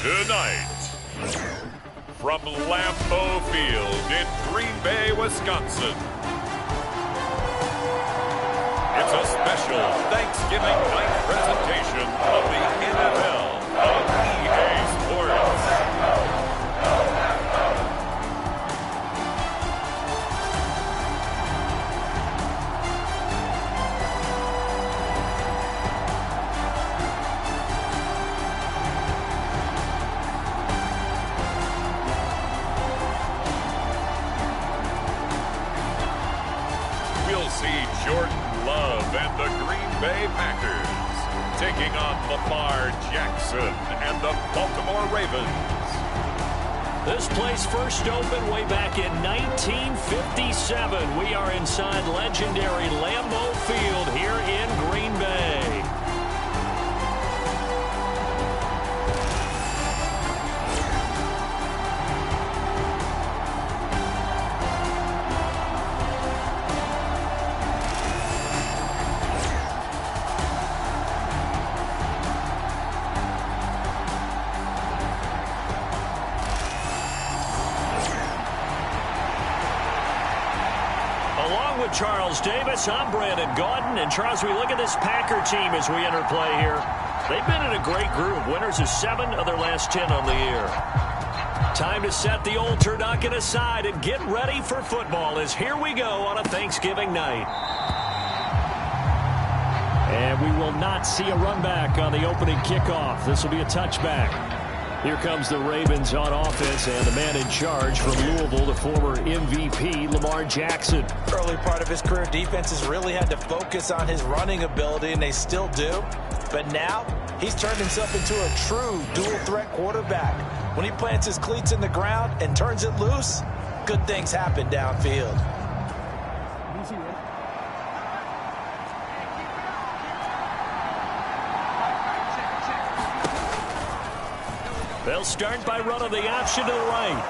Tonight, from Lambeau Field in Green Bay, Wisconsin, it's a special Thanksgiving night presentation of the NFL on EA Sports. We'll see Jordan Love and the Green Bay Packers taking on Lamar Jackson and the Baltimore Ravens. This place first opened way back in 1957. We are inside legendary Lambeau Field here in Green Bay. Along with Charles Davis, I'm Brandon Gaudin. And Charles, we look at this Packer team as we enter play here. They've been in a great group. Winners of 7 of their last 10 on the year. Time to set the old turducken aside and get ready for football as here we go on a Thanksgiving night. And we will not see a run back on the opening kickoff. This will be a touchback. Here comes the Ravens on offense, and the man in charge from Louisville, the former MVP, Lamar Jackson. Early part of his career, defenses really had to focus on his running ability, and they still do. But now, he's turned himself into a true dual-threat quarterback. When he plants his cleats in the ground and turns it loose, good things happen downfield. They'll start by running the option to the right.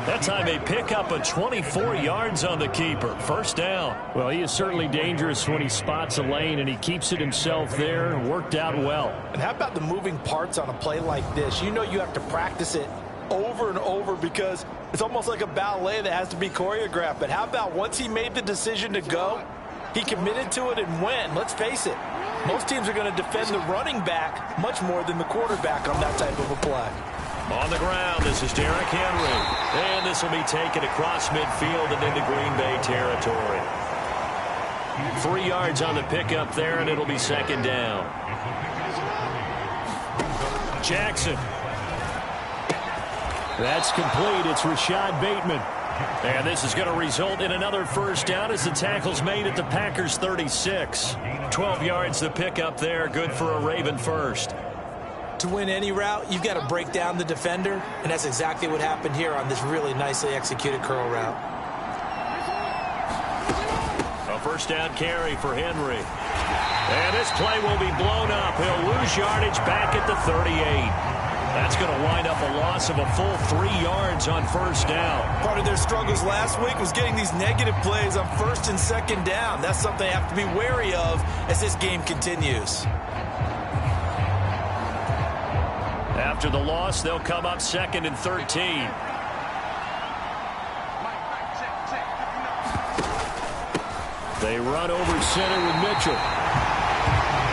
That time they pick up a 24 yards on the keeper. First down. Well, he is certainly dangerous when he spots a lane, and he keeps it himself there. Worked out well. And how about the moving parts on a play like this? You know you have to practice it over and over because it's almost like a ballet that has to be choreographed. But how about once he made the decision to go, he committed to it and went. Let's face it. Most teams are going to defend the running back much more than the quarterback on that type of a play. On the ground, this is Derrick Henry. And this will be taken across midfield and into Green Bay territory. 3 yards on the pickup there, and it'll be second down. Jackson. That's complete. It's Rashad Bateman. And this is going to result in another first down as the tackle's made at the Packers' 36. 12 yards to pick up there. Good for a Raven first. To win any route, you've got to break down the defender, and that's exactly what happened here on this really nicely executed curl route. A first down carry for Henry. And this play will be blown up. He'll lose yardage back at the 38. That's going to wind up a loss of a full 3 yards on first down. Part of their struggles last week was getting these negative plays on first and second down. That's something they have to be wary of as this game continues. After the loss, they'll come up 2nd and 13. They run over center with Mitchell.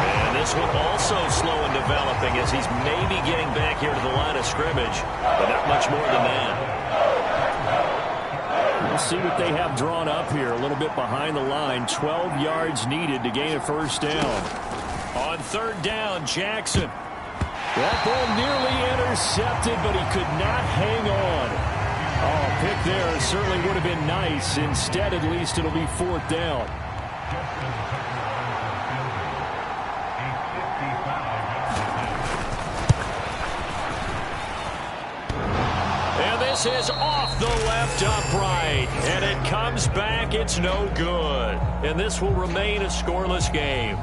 And this one also slow in developing as he's maybe getting back here to the line of scrimmage, but not much more than that. We'll see what they have drawn up here. A little bit behind the line. 12 yards needed to gain a first down. On third down, Jackson. That ball nearly intercepted, but he could not hang on. Oh, pick there certainly would have been nice. Instead, at least, it'll be fourth down. This is off the left upright, and it comes back. It's no good. And this will remain a scoreless game.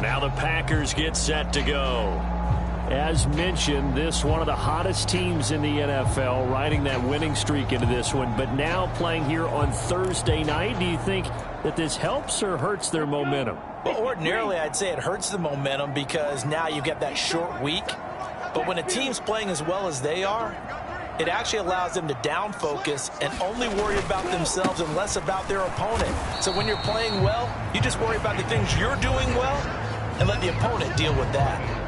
Now the Packers get set to go. As mentioned, this one of the hottest teams in the NFL, riding that winning streak into this one, but now playing here on Thursday night. Do you think that this helps or hurts their momentum? Well, ordinarily, I'd say it hurts the momentum because now you get that short week. But when a team's playing as well as they are, it actually allows them to down focus and only worry about themselves and less about their opponent. So when you're playing well, you just worry about the things you're doing well and let the opponent deal with that.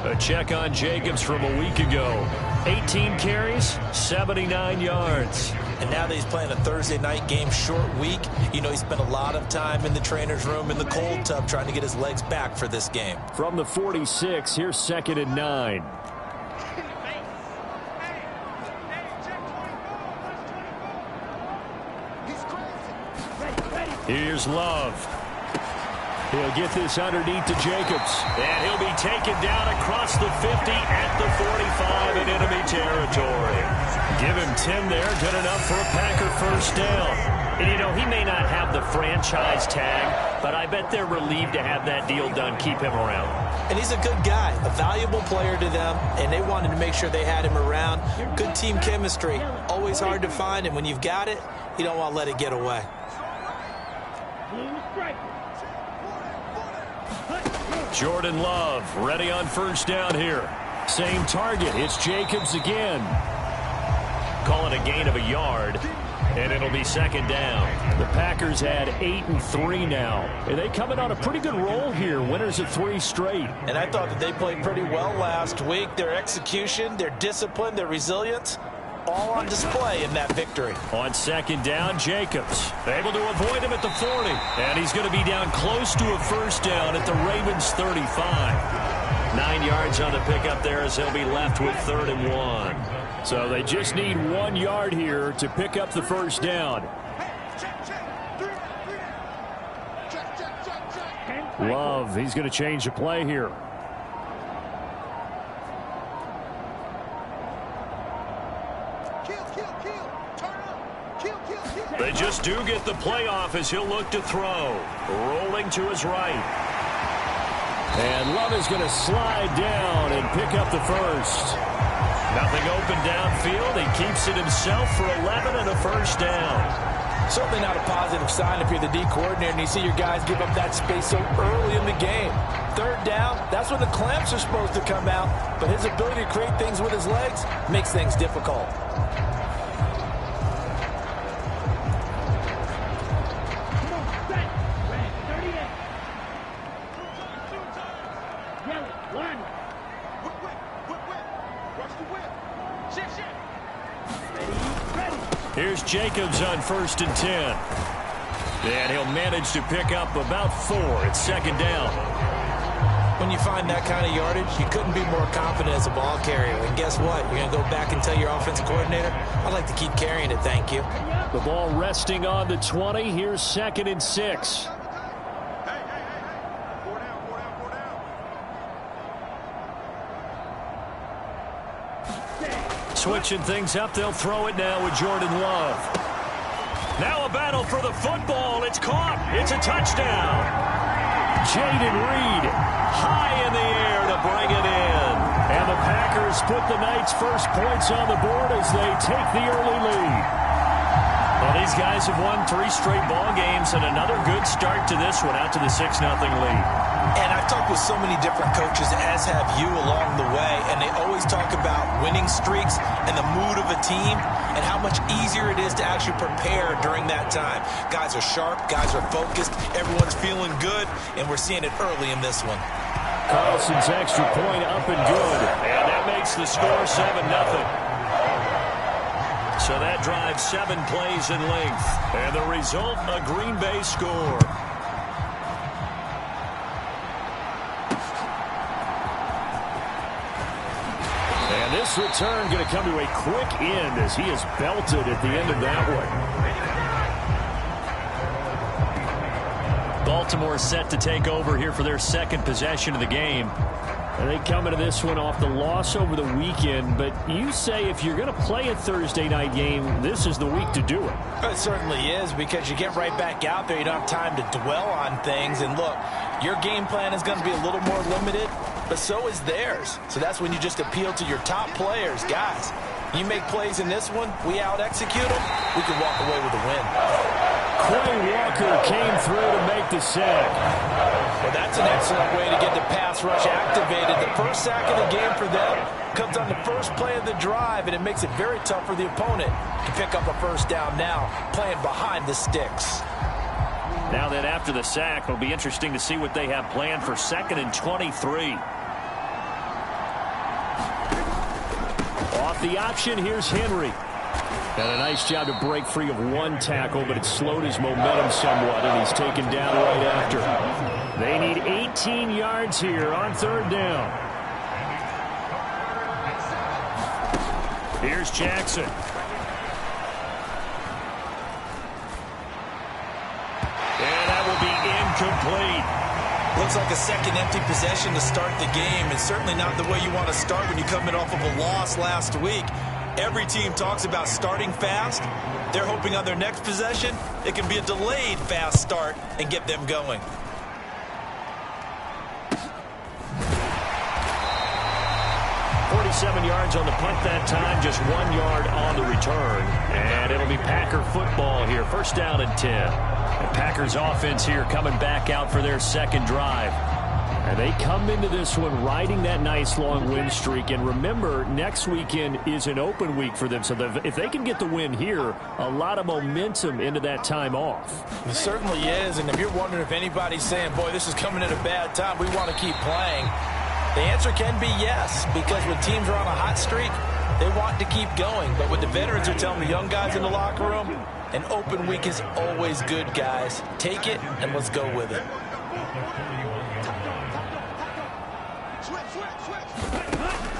A check on Jacobs from a week ago. 18 carries, 79 yards. And now that he's playing a Thursday night game, short week, you know he spent a lot of time in the trainer's room in the cold tub trying to get his legs back for this game. From the 46, here's 2nd and 9. Here's Love. He'll get this underneath to Jacobs. And he'll be taken down across the 50 at the 45 in enemy territory. Give him 10 there. Good enough for a Packer first down. And, you know, he may not have the franchise tag, but I bet they're relieved to have that deal done. Keep him around. And he's a good guy, a valuable player to them, and they wanted to make sure they had him around. Good team chemistry. Always hard to find, and when you've got it, you don't want to let it get away. Jordan Love ready on first down here. Same target. It's Jacobs again. Call it a gain of a yard, and it'll be 2nd down. The Packers had 8-3 now. And they coming on a pretty good roll here. Winners of 3 straight. And I thought that they played pretty well last week. Their execution, their discipline, their resilience, all on display in that victory. On 2nd down, Jacobs able to avoid him at the 40. And he's going to be down close to a first down at the Ravens 35. 9 yards on the pickup there as he'll be left with 3rd and 1. So they just need 1 yard here to pick up the first down. Love, he's going to change the play here. They just do get the playoff as he'll look to throw. Rolling to his right. And Love is going to slide down and pick up the first. Nothing open downfield. He keeps it himself for 11 and a first down. Certainly not a positive sign if you're the D coordinator and you see your guys give up that space so early in the game. 3rd down, that's when the clamps are supposed to come out. But his ability to create things with his legs makes things difficult. Here's Jacobs on 1st and 10. And he'll manage to pick up about 4. It's 2nd down. When you find that kind of yardage, you couldn't be more confident as a ball carrier. And guess what? You're going to go back and tell your offensive coordinator, I'd like to keep carrying it, thank you. The ball resting on the 20. Here's 2nd and 6. Switching things up, they'll throw it now with Jordan Love. Now a battle for the football. It's caught. It's a touchdown. Jaden Reed high in the air to bring it in. And the Packers put the night's first points on the board as they take the early lead. Well, these guys have won 3 straight ball games and another good start to this one out to the 6-0 lead. And I've talked with so many different coaches, as have you along the way, and they always talk about winning streaks and the mood of a team and how much easier it is to actually prepare during that time. Guys are sharp, guys are focused, everyone's feeling good, and we're seeing it early in this one. Carlson's extra point up and good. And that makes the score 7-0. So that drives 7 plays in length. And the result, a Green Bay score. And this return going to come to a quick end as he is belted at the end of that one. Baltimore set to take over here for their 2nd possession of the game. And they come into this one off the loss over the weekend. But you say if you're going to play a Thursday night game, this is the week to do it. It certainly is, because you get right back out there. You don't have time to dwell on things. And look, your game plan is going to be a little more limited. but so is theirs. So that's when you just appeal to your top players. Guys, you make plays in this one, we out-execute them, we can walk away with a win. Quay Walker came through to make the sack. Well, that's an excellent way to get the pass rush activated. The first sack of the game for them comes on the first play of the drive, and it makes it very tough for the opponent to pick up a first down now, playing behind the sticks. Now that after the sack, it'll be interesting to see what they have planned for 2nd and 23. Off the option, here's Henry. And a nice job to break free of one tackle, but it slowed his momentum somewhat, and he's taken down right after. They need 18 yards here on 3rd down. Here's Jackson. And that will be incomplete. Looks like a second empty possession to start the game, and certainly not the way you want to start when you come in off of a loss last week. Every team talks about starting fast. They're hoping on their next possession it can be a delayed fast start and get them going. Yards on the punt that time, just 1 yard on the return. And it'll be Packer football here. 1st down and 10. The Packers offense here coming back out for their 2nd drive. And they come into this one riding that nice long win streak. And remember, next weekend is an open week for them. So if they can get the win here, a lot of momentum into that time off. It certainly is. And if you're wondering if anybody's saying, boy, this is coming at a bad time, we want to keep playing, the answer can be yes, because when teams are on a hot streak, they want to keep going. But what the veterans are telling the young guys in the locker room, an open week is always good, guys. Take it, and let's go with it.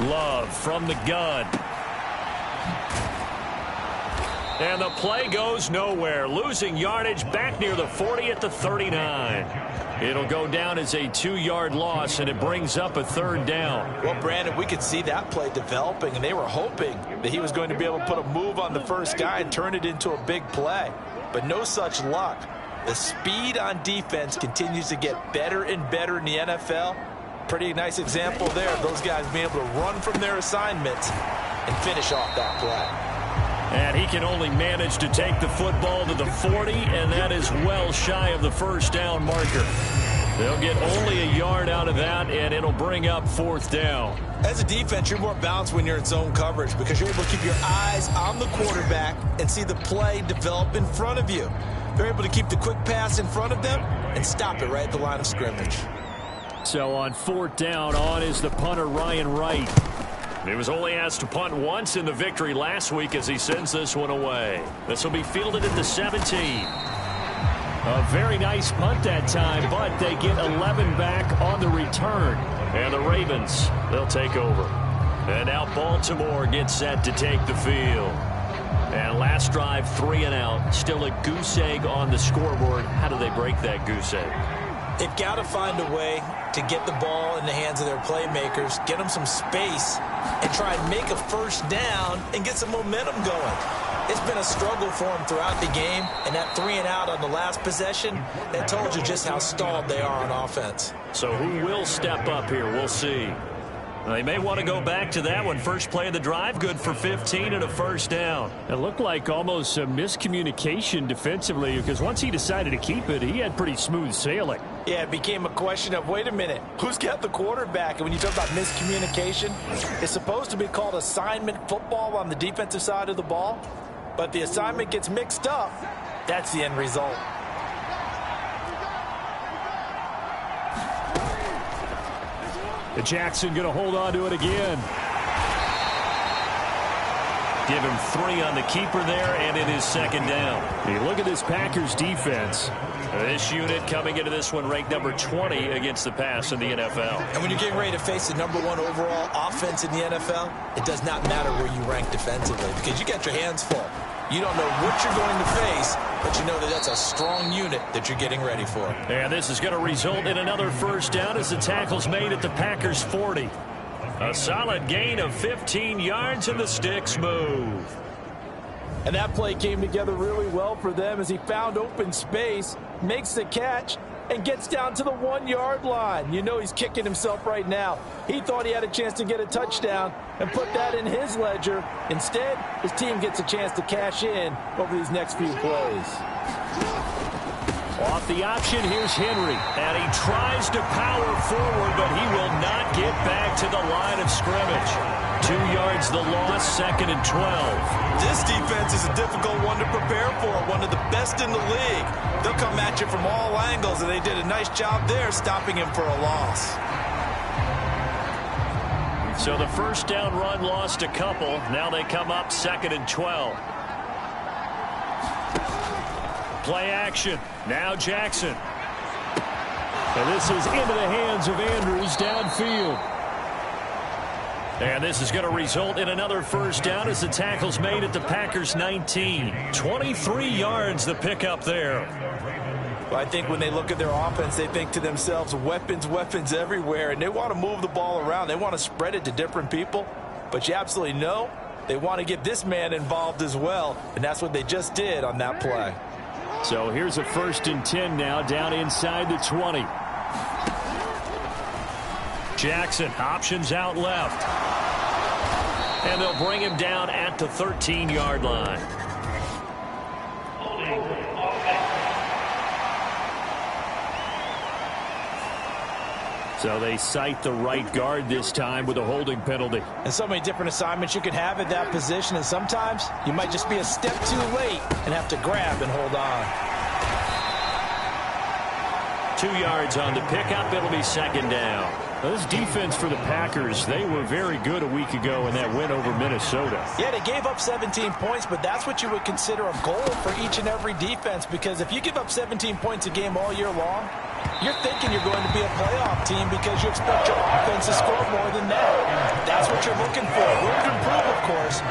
Love from the gun. And the play goes nowhere. Losing yardage back near the 40 at the 39. It'll go down as a 2-yard loss, and it brings up a 3rd down. Well, Brandon, we could see that play developing, and they were hoping that he was going to be able to put a move on the first guy and turn it into a big play. But no such luck. The speed on defense continues to get better and better in the NFL. Pretty nice example there of those guys being able to run from their assignments and finish off that play. And he can only manage to take the football to the 40, and that is well shy of the 1st down marker. They'll get only a yard out of that, and it'll bring up 4th down. As a defense, you're more balanced when you're in zone coverage because you're able to keep your eyes on the quarterback and see the play develop in front of you. They're able to keep the quick pass in front of them and stop it right at the line of scrimmage. So on 4th down, on is the punter, Ryan Wright. He was only asked to punt once in the victory last week as he sends this one away. This will be fielded at the 17. A very nice punt that time, but they get 11 back on the return. And the Ravens, they'll take over. And now Baltimore gets set to take the field. And last drive, 3 and out. Still a goose egg on the scoreboard. How do they break that goose egg? They've got to find a way to get the ball in the hands of their playmakers, get them some space, and try and make a first down and get some momentum going. It's been a struggle for them throughout the game, and that 3 and out on the last possession, that told you just how stalled they are on offense. So who will step up here? We'll see. They may want to go back to that one. First play of the drive, good for 15 and a 1st down. It looked like almost a miscommunication defensively because once he decided to keep it, he had pretty smooth sailing. Yeah, it became a question of, wait a minute, who's got the quarterback? And when you talk about miscommunication, it's supposed to be called assignment football on the defensive side of the ball. But the assignment gets mixed up. That's the end result. Jackson going to hold on to it again. Give him 3 on the keeper there, and it is 2nd down. You look at this Packers defense. This unit coming into this one ranked number 20 against the pass in the NFL. And when you're getting ready to face the #1 overall offense in the NFL, it does not matter where you rank defensively because you got your hands full. You don't know what you're going to face, but you know that that's a strong unit that you're getting ready for. And this is going to result in another 1st down as the tackle's made at the Packers 40. A solid gain of 15 yards and the sticks move. And that play came together really well for them as he found open space, makes the catch, and gets down to the 1-yard line. You know he's kicking himself right now. He thought he had a chance to get a touchdown and put that in his ledger. Instead, his team gets a chance to cash in over these next few plays. Off the option, here's Henry. And he tries to power forward, but he will not get back to the line of scrimmage. 2 yards the loss, 2nd and 12. This defense is a difficult one to prepare for, one of the best in the league. They'll come at you from all angles, and they did a nice job there stopping him for a loss. So the first down run lost a couple. Now they come up 2nd and 12. Play action. Now Jackson. And this is into the hands of Andrews downfield. And this is going to result in another first down as the tackle's made at the Packers 19. 23 yards the pickup there. Well, I think when they look at their offense, they think to themselves, weapons, weapons everywhere, and they want to move the ball around. They want to spread it to different people. But you absolutely know they want to get this man involved as well, and that's what they just did on that play. So here's a 1st and 10 now, down inside the 20. Jackson, options out left. And they'll bring him down at the 13-yard line. So they cite the right guard this time with a holding penalty. And so many different assignments you could have at that position, and sometimes you might just be a step too late and have to grab and hold on. 2 yards on the pickup. It'll be 2nd down. Now, this defense for the Packers, they were very good a week ago in that win over Minnesota. Yeah, they gave up 17 points, but that's what you would consider a goal for each and every defense, because if you give up 17 points a game all year long, you're thinking you're going to be a playoff team because you expect your offense to score more than that. That's what you're looking for. Room to improve, of course.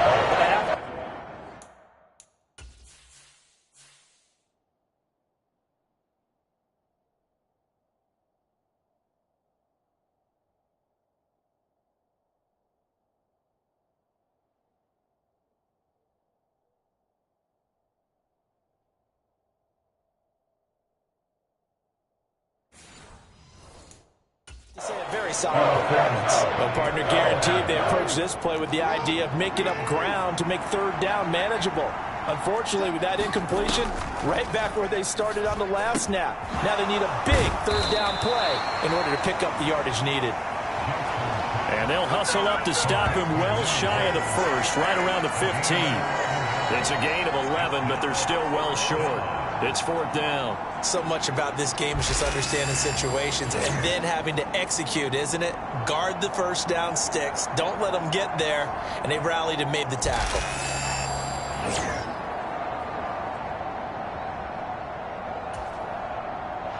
A very solid performance. No partner guaranteed. They approach this play with the idea of making up ground to make 3rd down manageable. Unfortunately, with that incompletion, right back where they started on the last snap. Now they need a big 3rd down play in order to pick up the yardage needed. And they'll hustle up to stop him well shy of the 1st, right around the 15. It's a gain of 11, but they're still well short. It's 4th down. So much about this game is just understanding situations and then having to execute, isn't it? Guard the first down sticks. Don't let them get there. And they rallied and made the tackle.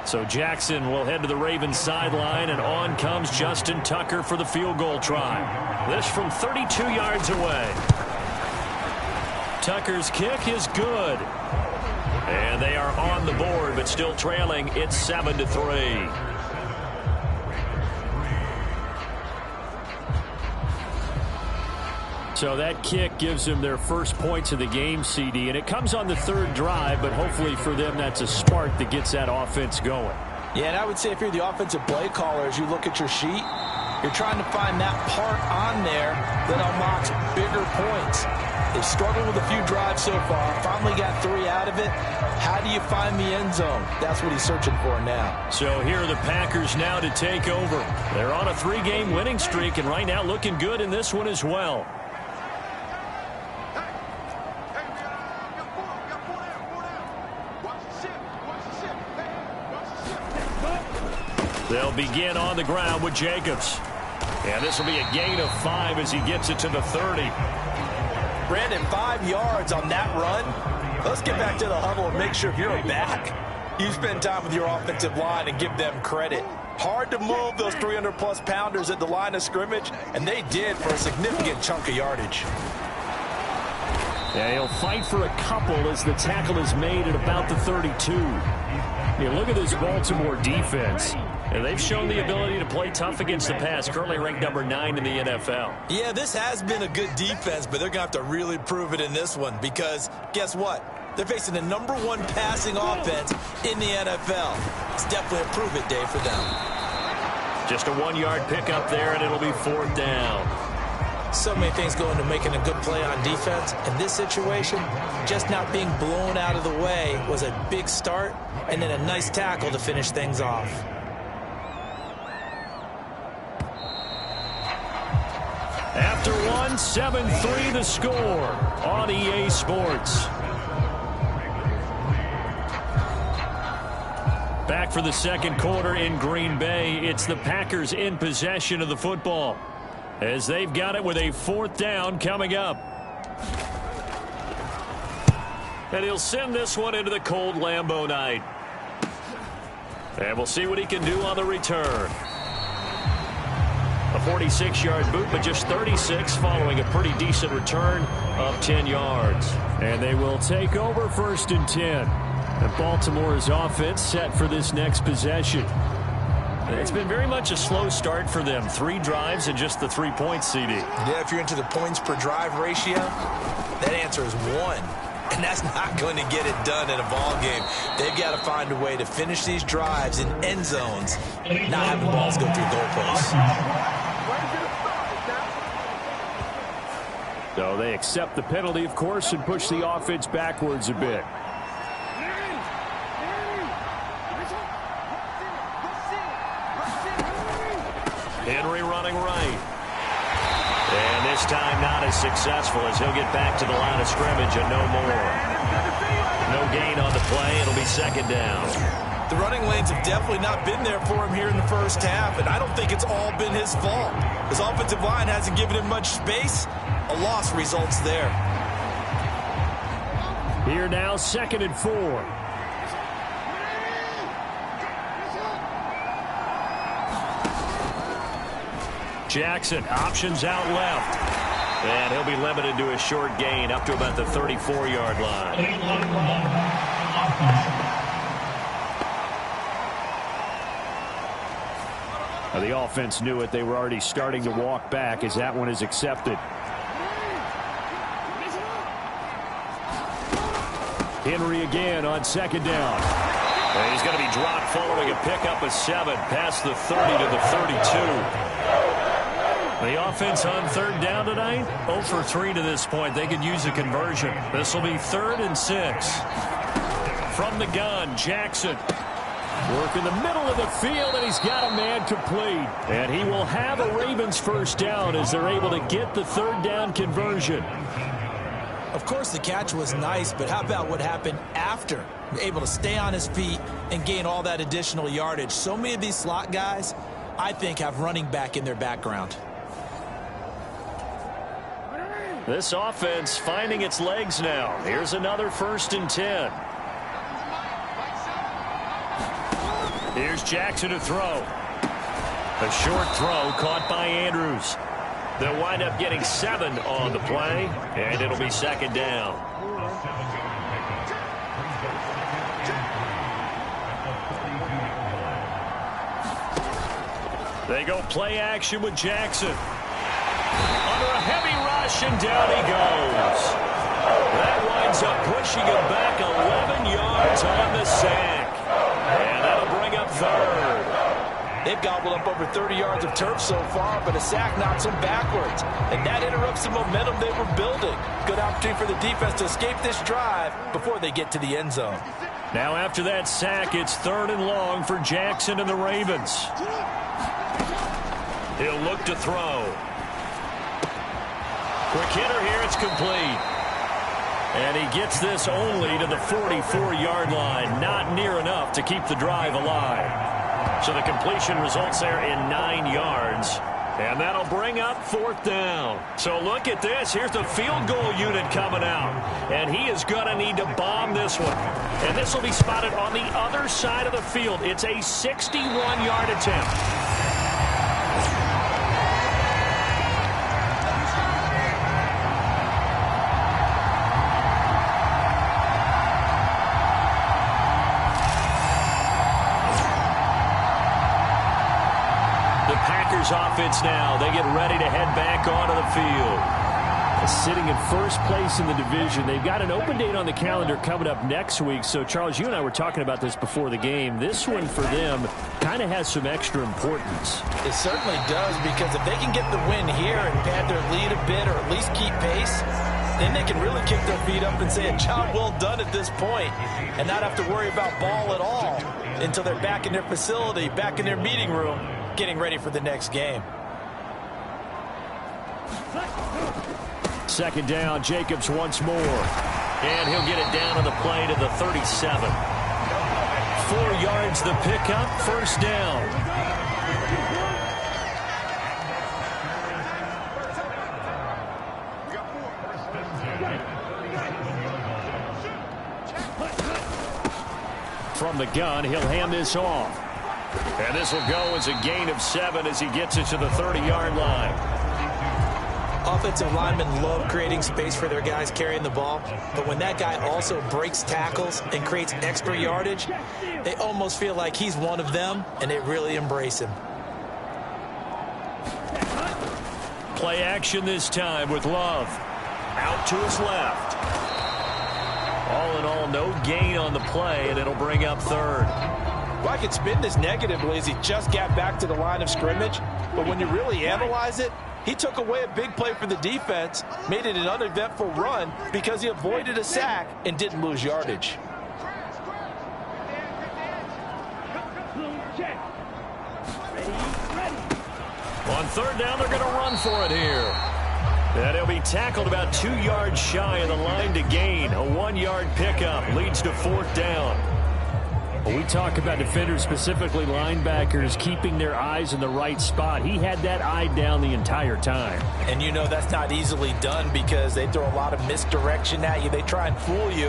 So Jackson will head to the Ravens sideline, and on comes Justin Tucker for the field goal try. This from 32 yards away. Tucker's kick is good. And they are on the board, but still trailing. It's 7-3. So that kick gives them their first points of the game, CD, and it comes on the 3rd drive, but hopefully for them that's a spark that gets that offense going. Yeah, and I would say if you're the offensive play caller, as you look at your sheet, you're trying to find that part on there that unlocks bigger points. They've struggled with a few drives so far. Finally got 3 out of it. How do you find the end zone? That's what he's searching for now. So here are the Packers now to take over. They're on a 3-game winning streak, and right now looking good in this one as well. They'll begin on the ground with Jacobs. And this will be a gain of 5 as he gets it to the 30. Brandon, 5 yards on that run. Let's get back to the huddle and make sure if you're a back, you spend time with your offensive line and give them credit. Hard to move those 300-plus pounders at the line of scrimmage, and they did for a significant chunk of yardage. Yeah, he'll fight for a couple as the tackle is made at about the 32. Yeah, look at this Baltimore defense. And they've shown the ability to play tough against the pass, currently ranked number 9 in the NFL. Yeah, this has been a good defense, but they're going to have to really prove it in this one because guess what? They're facing the #1 passing offense in the NFL. It's definitely a prove-it day for them. Just a 1-yard pickup there, and it'll be 4th down. So many things go into making a good play on defense. In this situation, just not being blown out of the way was a big start, and then a nice tackle to finish things off. After 1, 7-3 the score on EA Sports. Back for the second quarter in Green Bay. It's the Packers in possession of the football, as they've got it with a 4th down coming up. And he'll send this one into the cold Lambeau night. And we'll see what he can do on the return. A 46-yard boot, but just 36 following a pretty decent return of 10 yards. And they will take over 1st and 10. And Baltimore's offense set for this next possession. It's been very much a slow start for them. 3 drives and just the 3 points, CD. Yeah, if you're into the points per drive ratio, that answer is 1. And that's not going to get it done in a ball game. They've got to find a way to finish these drives in end zones, not having balls go through goalposts. So they accept the penalty, of course, and push the offense backwards a bit. Henry running right. And this time not as successful, as he'll get back to the line of scrimmage and no more. No gain on the play. It'll be 2nd down. The running lanes have definitely not been there for him here in the first half, and I don't think it's all been his fault. His offensive line hasn't given him much space. A loss results there. Here now, 2nd and 4. Jackson, options out left. And he'll be limited to a short gain up to about the 34-yard line. Now the offense knew it. They were already starting to walk back as that one is accepted. Henry again on 2nd down. And he's going to be dropped following a pickup of 7 past the 30 to the 32. The offense on 3rd down tonight, 0 for 3 to this point. They could use a conversion. This will be 3rd and 6. From the gun, Jackson. Work in the middle of the field, and he's got a man complete. And he will have a Ravens 1st down as they're able to get the 3rd down conversion. Of course, the catch was nice, but how about what happened after? Able to stay on his feet and gain all that additional yardage. So many of these slot guys, I think, have running back in their background. This offense finding its legs now. Here's another 1st and 10. Here's Jackson to throw. A short throw caught by Andrews. They'll wind up getting 7 on the play, and it'll be 2nd down. They go play action with Jackson. Under a heavy rush, and down he goes. That winds up pushing him back 11 yards on the sack. And that'll bring up 3rd. They've gobbled up over 30 yards of turf so far, but a sack knocks them backwards. And that interrupts the momentum they were building. Good opportunity for the defense to escape this drive before they get to the end zone. Now after that sack, it's 3rd and long for Jackson and the Ravens. He'll look to throw. Quick hitter here, it's complete. And he gets this only to the 44-yard line. Not near enough to keep the drive alive. So the completion results there in 9 yards. And that'll bring up 4th down. So look at this. Here's the field goal unit coming out. And he is going to need to bomb this one. And this will be spotted on the other side of the field. It's a 61-yard attempt. Offense now. They get ready to head back onto the field. Sitting in first place in the division. They've got an open date on the calendar coming up next week. So, Charles, you and I were talking about this before the game. This one for them kind of has some extra importance. It certainly does, because if they can get the win here and pad their lead a bit or at least keep pace, then they can really kick their feet up and say a job well done at this point and not have to worry about ball at all until they're back in their facility, back in their meeting room, getting ready for the next game. Second down, Jacobs once more. And he'll get it down on the play to the 37. 4 yards the pickup, first down. From the gun, he'll hand this off. And this will go as a gain of 7 as he gets it to the 30-yard line. Offensive linemen love creating space for their guys carrying the ball, but when that guy also breaks tackles and creates extra yardage, they almost feel like he's one of them, and they really embrace him. Play action this time with Love. Out to his left. All in all, no gain on the play, and it'll bring up third. Well, I could spin this negatively as he just got back to the line of scrimmage, but when you really analyze it, he took away a big play for the defense, made it an uneventful run because he avoided a sack and didn't lose yardage. On third down, they're going to run for it here. And he'll be tackled about 2 yards shy of the line to gain. A 1-yard pickup leads to fourth down. When we talk about defenders, specifically linebackers, keeping their eyes in the right spot, he had that eye down the entire time. And you know that's not easily done because they throw a lot of misdirection at you. They try and fool you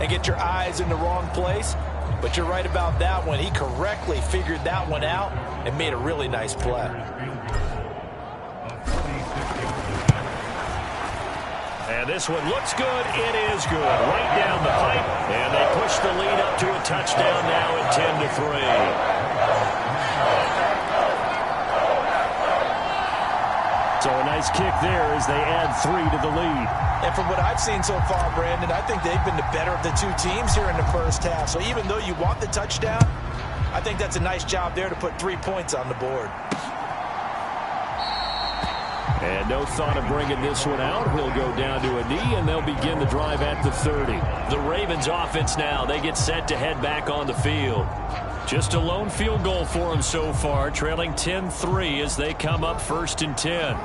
and get your eyes in the wrong place. But you're right about that one. He correctly figured that one out and made a really nice play. And this one looks good. It is good. Right down the pipe. And they push the lead up to a touchdown now at 10-3. So a nice kick there as they add 3 to the lead. And from what I've seen so far, Brandon, I think they've been the better of the two teams here in the first half. So even though you want the touchdown, I think that's a nice job there to put 3 points on the board. And no thought of bringing this one out. He'll go down to a knee, and they'll begin the drive at the 30. The Ravens offense now, they get set to head back on the field. Just a lone field goal for them so far, trailing 10-3 as they come up 1st and 10.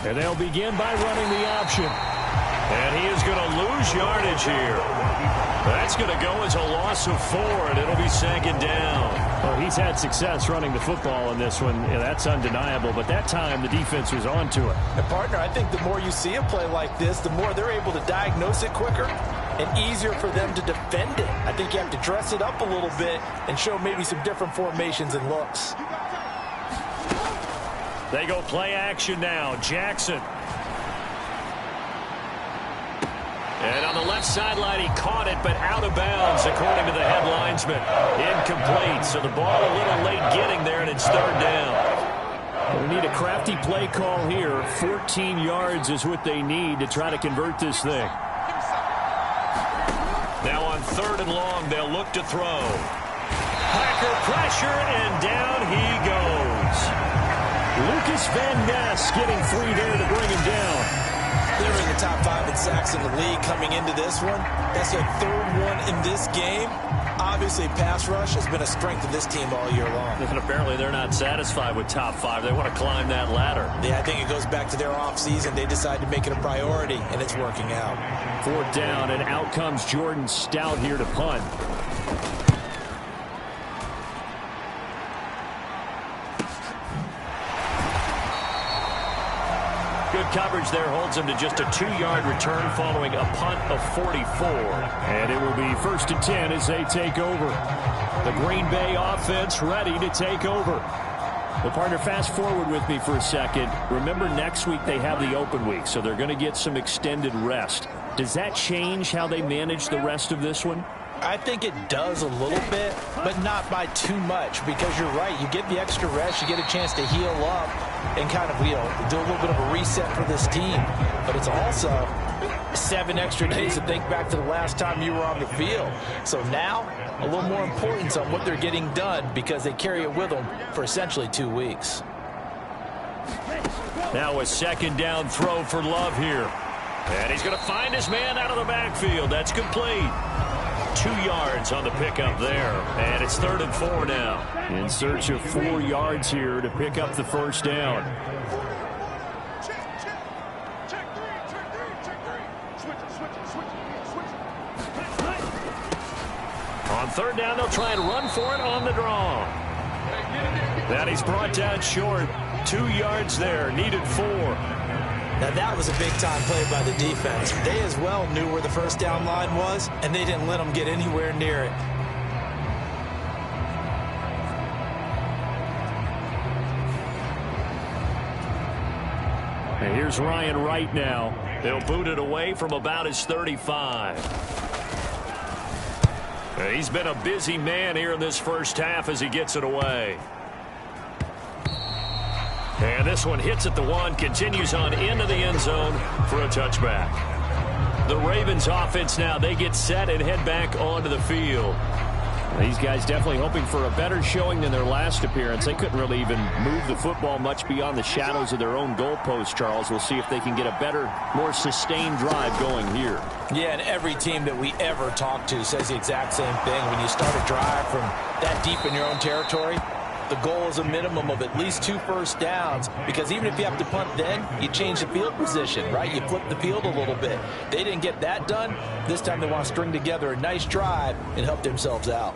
And they'll begin by running the option. And he is going to lose yardage here. That's going to go as a loss of 4, and it'll be 2nd down. Well, he's had success running the football in this one. Yeah, that's undeniable, but that time the defense was on to it. And, partner, I think the more you see a play like this, the more they're able to diagnose it quicker and easier for them to defend it. I think you have to dress it up a little bit and show maybe some different formations and looks. They go play action now. Jackson. And on the left sideline, he caught it, but out of bounds, according to the head linesman. Incomplete, so the ball a little late getting there, and it's 3rd down. We need a crafty play call here. 14 yards is what they need to try to convert this thing. Now on 3rd and long, they'll look to throw. Packer pressure, and down he goes. Lucas Van Ness getting free there to bring him down. They're in the top 5 in sacks in the league coming into this one. That's their 3rd one in this game. Obviously, pass rush has been a strength of this team all year long. And apparently they're not satisfied with top 5. They want to climb that ladder. Yeah, I think it goes back to their offseason. They decided to make it a priority, and it's working out. 4th down, and out comes Jordan Stout here to punt. Good coverage there holds him to just a 2-yard return following a punt of 44. And it will be 1st and 10 as they take over. The Green Bay offense ready to take over. Well, partner, fast forward with me for a second. Remember, next week they have the open week, so they're going to get some extended rest. Does that change how they manage the rest of this one? I think it does a little bit, but not by too much, because you're right. You get the extra rest, you get a chance to heal up and kind of, do a little bit of a reset for this team. But it's also 7 extra days to think back to the last time you were on the field. So now, a little more importance on what they're getting done, because they carry it with them for essentially 2 weeks. Now a second down throw for Love here. And he's going to find his man out of the backfield. That's complete. 2 yards on the pickup there. And it's 3rd and 4 now. In search of 4 yards here to pick up the first down. On 3rd down, they'll try and run for it on the draw. That he's brought down short. 2 yards there. Needed 4. Now, that was a big-time play by the defense. They as well knew where the first down line was, and they didn't let them get anywhere near it. And here's Ryan Wright now. They'll boot it away from about his 35. He's been a busy man here in this first half as he gets it away. And this one hits at the 1, continues on into the end zone for a touchback. The Ravens offense now, they get set and head back onto the field. These guys definitely hoping for a better showing than their last appearance. They couldn't really even move the football much beyond the shadows of their own goalpost, Charles. We'll see if they can get a better, more sustained drive going here. Yeah, and every team that we ever talk to says the exact same thing. When you start a drive from that deep in your own territory, the goal is a minimum of at least 2 first downs, because even if you have to punt then, you change the field position, right? You flip the field a little bit. They didn't get that done. This time they want to string together a nice drive and help themselves out.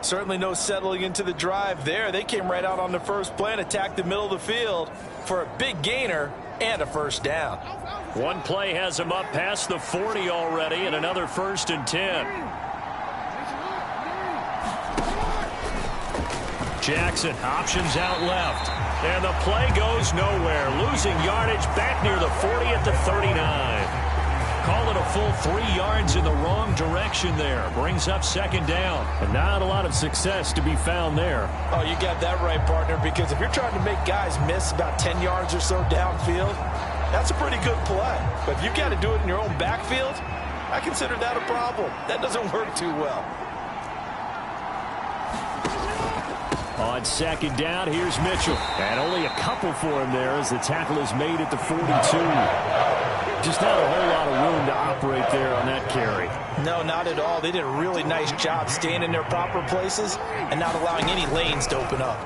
Certainly no settling into the drive there. They came right out on the first play and attacked the middle of the field for a big gainer and a first down. One play has him up past the 40 already, and another 1st and 10. Jackson options out left. And the play goes nowhere. Losing yardage back near the 40 at the 39. Call it a full 3 yards in the wrong direction there. Brings up 2nd down. And not a lot of success to be found there. Oh, you got that right, partner, because if you're trying to make guys miss about 10 yards or so downfield, that's a pretty good play. But if you've got to do it in your own backfield, I consider that a problem. That doesn't work too well. On 2nd down, here's Mitchell. And only a couple for him there as the tackle is made at the 42. Just not a whole lot of room to operate there on that carry. No, not at all. They did a really nice job staying in their proper places and not allowing any lanes to open up.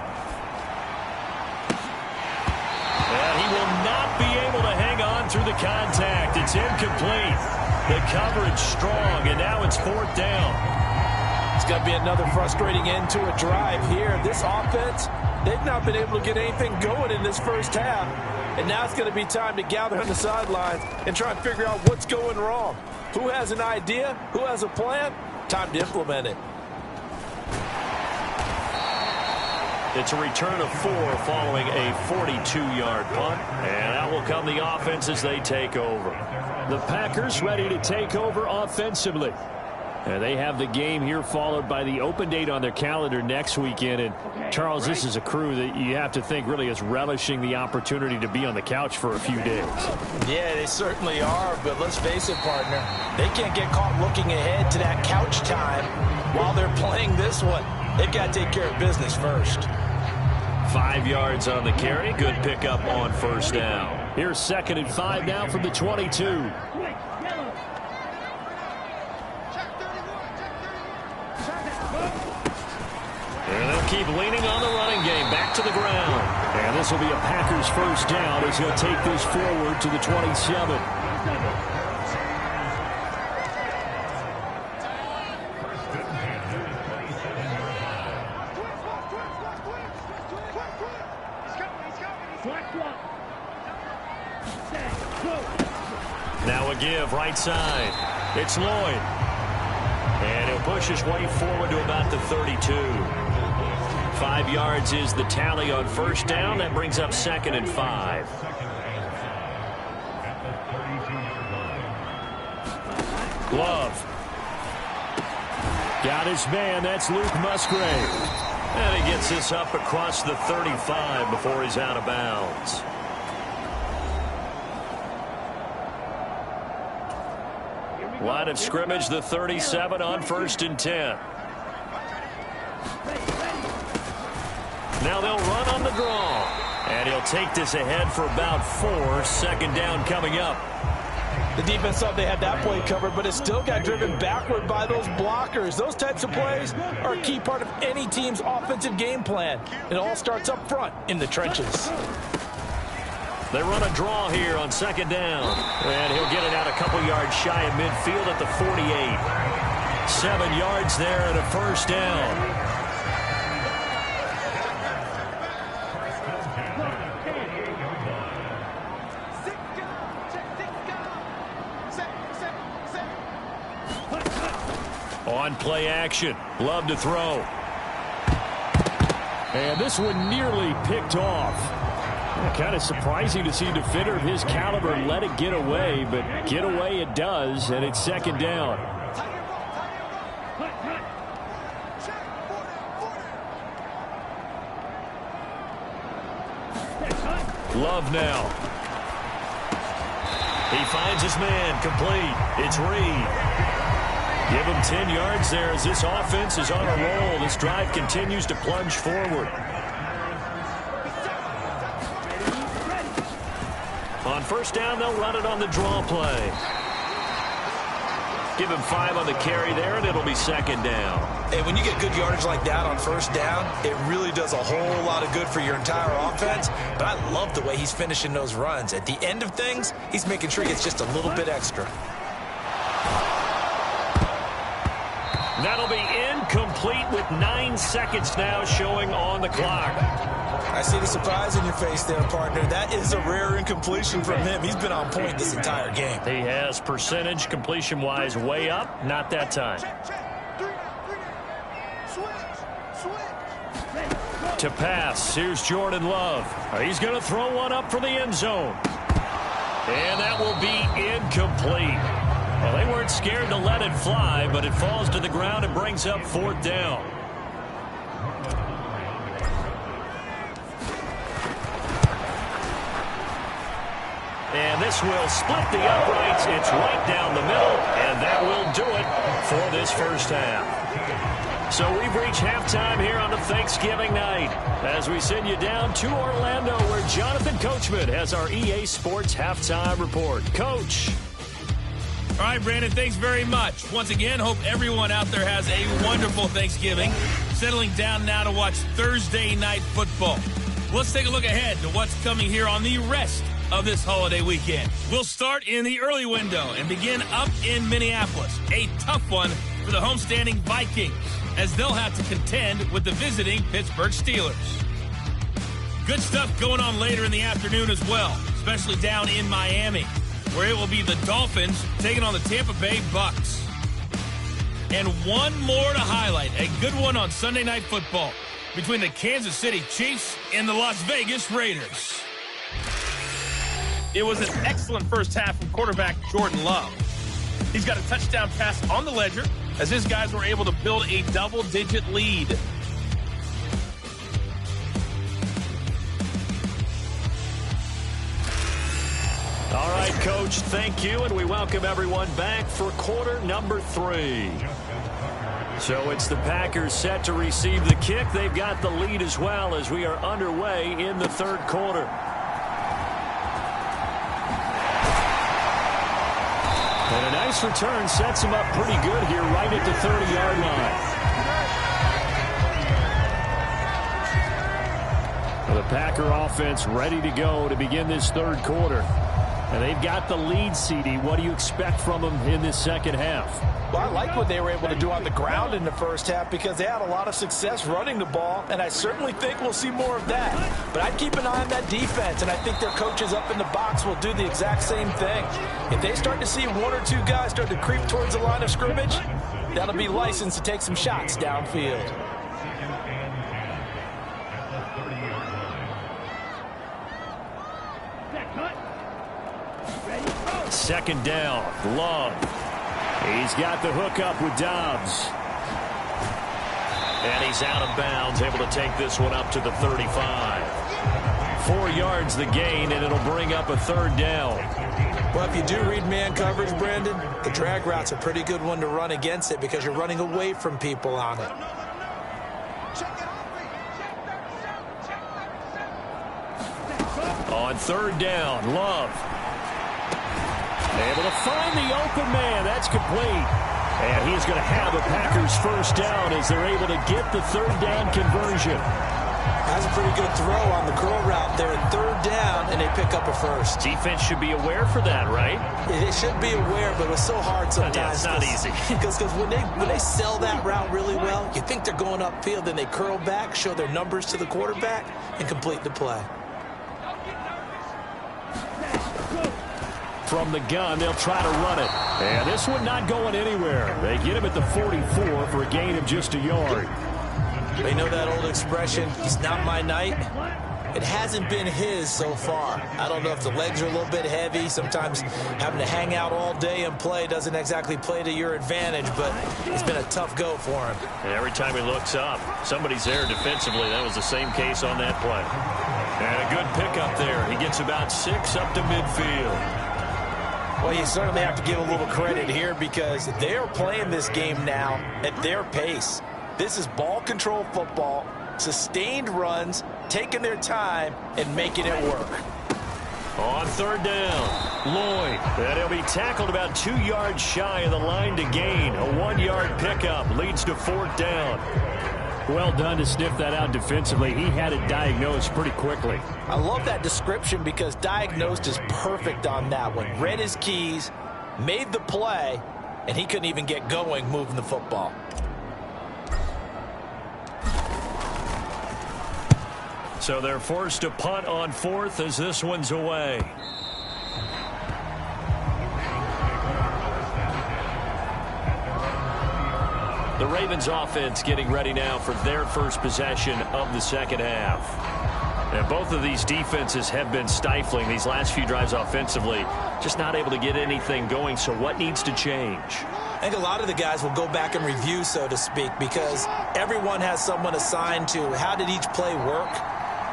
And he will not be able to hang on through the contact. It's incomplete. The coverage strong, and now it's 4th down. It's going to be another frustrating end to a drive here. This offense, they've not been able to get anything going in this first half. And now it's going to be time to gather on the sidelines and try and figure out what's going wrong. Who has an idea? Who has a plan? Time to implement it. It's a return of 4 following a 42-yard punt. And out will come the offense as they take over. The Packers ready to take over offensively. And they have the game here followed by the open date on their calendar next weekend. And, Charles, this is a crew that you have to think really is relishing the opportunity to be on the couch for a few days. Yeah, they certainly are. But let's face it, partner, they can't get caught looking ahead to that couch time while they're playing this one. They've got to take care of business first. 5 yards on the carry. Good pickup on 1st down. Here's 2nd and 5 now from the 22. And they'll keep leaning on the running game. Back to the ground. And this will be a Packers first down as he'll take this forward to the 27. Now a give right side. It's Lloyd. And he'll push his way forward to about the 32. 5 yards is the tally on 1st down. That brings up 2nd and 5. Love. Got his man. That's Luke Musgrave. And he gets this up across the 35 before he's out of bounds. Line of scrimmage, the 37 on 1st and 10. Now they'll run on the draw. And he'll take this ahead for about 4. 2nd down coming up. The defense thought they had that play covered, but it still got driven backward by those blockers. Those types of plays are a key part of any team's offensive game plan. It all starts up front in the trenches. They run a draw here on 2nd down. And he'll get it out a couple yards shy of midfield at the 48. 7 yards there and a 1st down. On play action. Love to throw. And this one nearly picked off. Kind of surprising to see a defender of his caliber let it get away, but get away it does, and it's 2nd down. Love now. He finds his man complete. It's Reed. Give him 10 yards there as this offense is on a roll. This drive continues to plunge forward. On 1st down, they'll run it on the draw play. Give him 5 on the carry there, and it'll be 2nd down. Hey, when you get good yardage like that on 1st down, it really does a whole lot of good for your entire offense. But I love the way he's finishing those runs. At the end of things, he's making sure he gets just a little bit extra. That'll be incomplete with 9 seconds now showing on the clock. I see the surprise in your face there, partner. That is a rare incompletion from him. He's been on point this entire game. He has percentage completion-wise way up. Not that time. To pass, here's Jordan Love. He's going to throw one up for the end zone. And that will be incomplete. Well, they weren't scared to let it fly, but it falls to the ground and brings up 4th down. And this will split the uprights. It's right down the middle, and that will do it for this 1st half. So we've reached halftime here on a Thanksgiving night as we send you down to Orlando where Jonathan Coachman has our EA Sports Halftime Report. Coach. All right, Brandon, thanks very much. Once again, hope everyone out there has a wonderful Thanksgiving. Settling down now to watch Thursday Night Football. Let's take a look ahead to what's coming here on the rest of this holiday weekend. We'll start in the early window and begin up in Minneapolis. A tough one for the homestanding Vikings as they'll have to contend with the visiting Pittsburgh Steelers. Good stuff going on later in the afternoon as well, especially down in Miami, where it will be the Dolphins taking on the Tampa Bay Bucks. And one more to highlight, a good one on Sunday Night Football between the Kansas City Chiefs and the Las Vegas Raiders. It was an excellent first half from quarterback Jordan Love. He's got a touchdown pass on the ledger as his guys were able to build a double-digit lead. All right, Coach, thank you, and we welcome everyone back for quarter number 3. So it's the Packers set to receive the kick. They've got the lead as well as we are underway in the 3rd quarter. And a nice return sets him up pretty good here right at the 30-yard line. The Packer offense ready to go to begin this 3rd quarter. And they've got the lead, CD. What do you expect from them in this 2nd half? Well, I like what they were able to do on the ground in the first half because they had a lot of success running the ball, and I certainly think we'll see more of that. But I'd keep an eye on that defense, and I think their coaches up in the box will do the exact same thing. If they start to see 1 or 2 guys start to creep towards the line of scrimmage, that'll be licensed to take some shots downfield. Second down, Love. He's got the hook up with Dobbs. And he's out of bounds, able to take this one up to the 35. 4 yards the gain, and it'll bring up a 3rd down. Well, if you do read man coverage, Brandon, the drag route's a pretty good one to run against it because you're running away from people on it. On 3rd down, Love. Able to find the open man. That's complete. And he's going to have the Packers' 1st down as they're able to get the 3rd down conversion. That's a pretty good throw on the curl route there. 3rd down, and they pick up a 1st. Defense should be aware for that, right? They should be aware, but it's so hard sometimes. Yeah, it's not easy. Because when they sell that route really well, you think they're going upfield, then they curl back, show their numbers to the quarterback, and complete the play. From the gun, they'll try to run it. And this one not going anywhere. They get him at the 44 for a gain of just a yard. They know that old expression, it's not my night. It hasn't been his so far. I don't know if the legs are a little bit heavy. Sometimes having to hang out all day and play doesn't exactly play to your advantage, but it's been a tough go for him. And every time he looks up, somebody's there defensively. That was the same case on that play. And a good pickup there. He gets about 6 up to midfield. Well, you certainly have to give a little credit here because they're playing this game now at their pace. This is ball control football, sustained runs, taking their time and making it work. On 3rd down, Lloyd. And he'll be tackled about 2 yards shy of the line to gain. A 1-yard pickup leads to 4th down. Well done to sniff that out defensively. He had it diagnosed pretty quickly. I love that description because diagnosed is perfect on that one. Read his keys, made the play, and he couldn't even get going moving the football. So they're forced to punt on 4th as this one's away. The Ravens offense getting ready now for their first possession of the 2nd half. And both of these defenses have been stifling these last few drives offensively. Just not able to get anything going. So what needs to change? I think a lot of the guys will go back and review, so to speak, because everyone has someone assigned to how did each play work.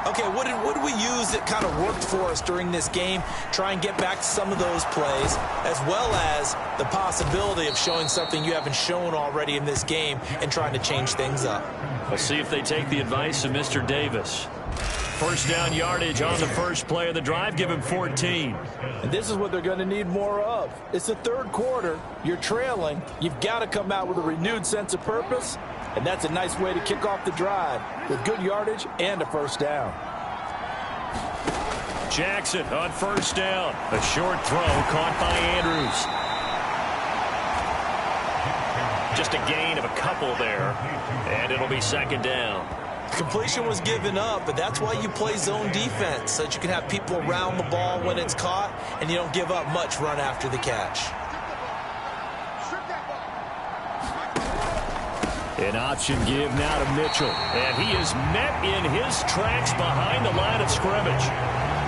Okay, what did we use that kind of worked for us during this game? Try and get back to some of those plays, as well as the possibility of showing something you haven't shown already in this game and trying to change things up. Let's see if they take the advice of Mr. Davis. 1st down yardage on the first play of the drive. Give him 14. And this is what they're going to need more of. It's the 3rd quarter. You're trailing. You've got to come out with a renewed sense of purpose. And that's a nice way to kick off the drive with good yardage and a 1st down. Jackson on 1st down. A short throw caught by Andrews. Just a gain of a couple there. And it'll be 2nd down. Completion was given up, but that's why you play zone defense, so that you can have people around the ball when it's caught, and you don't give up much run after the catch. An option give now to Mitchell. And he is met in his tracks behind the line of scrimmage.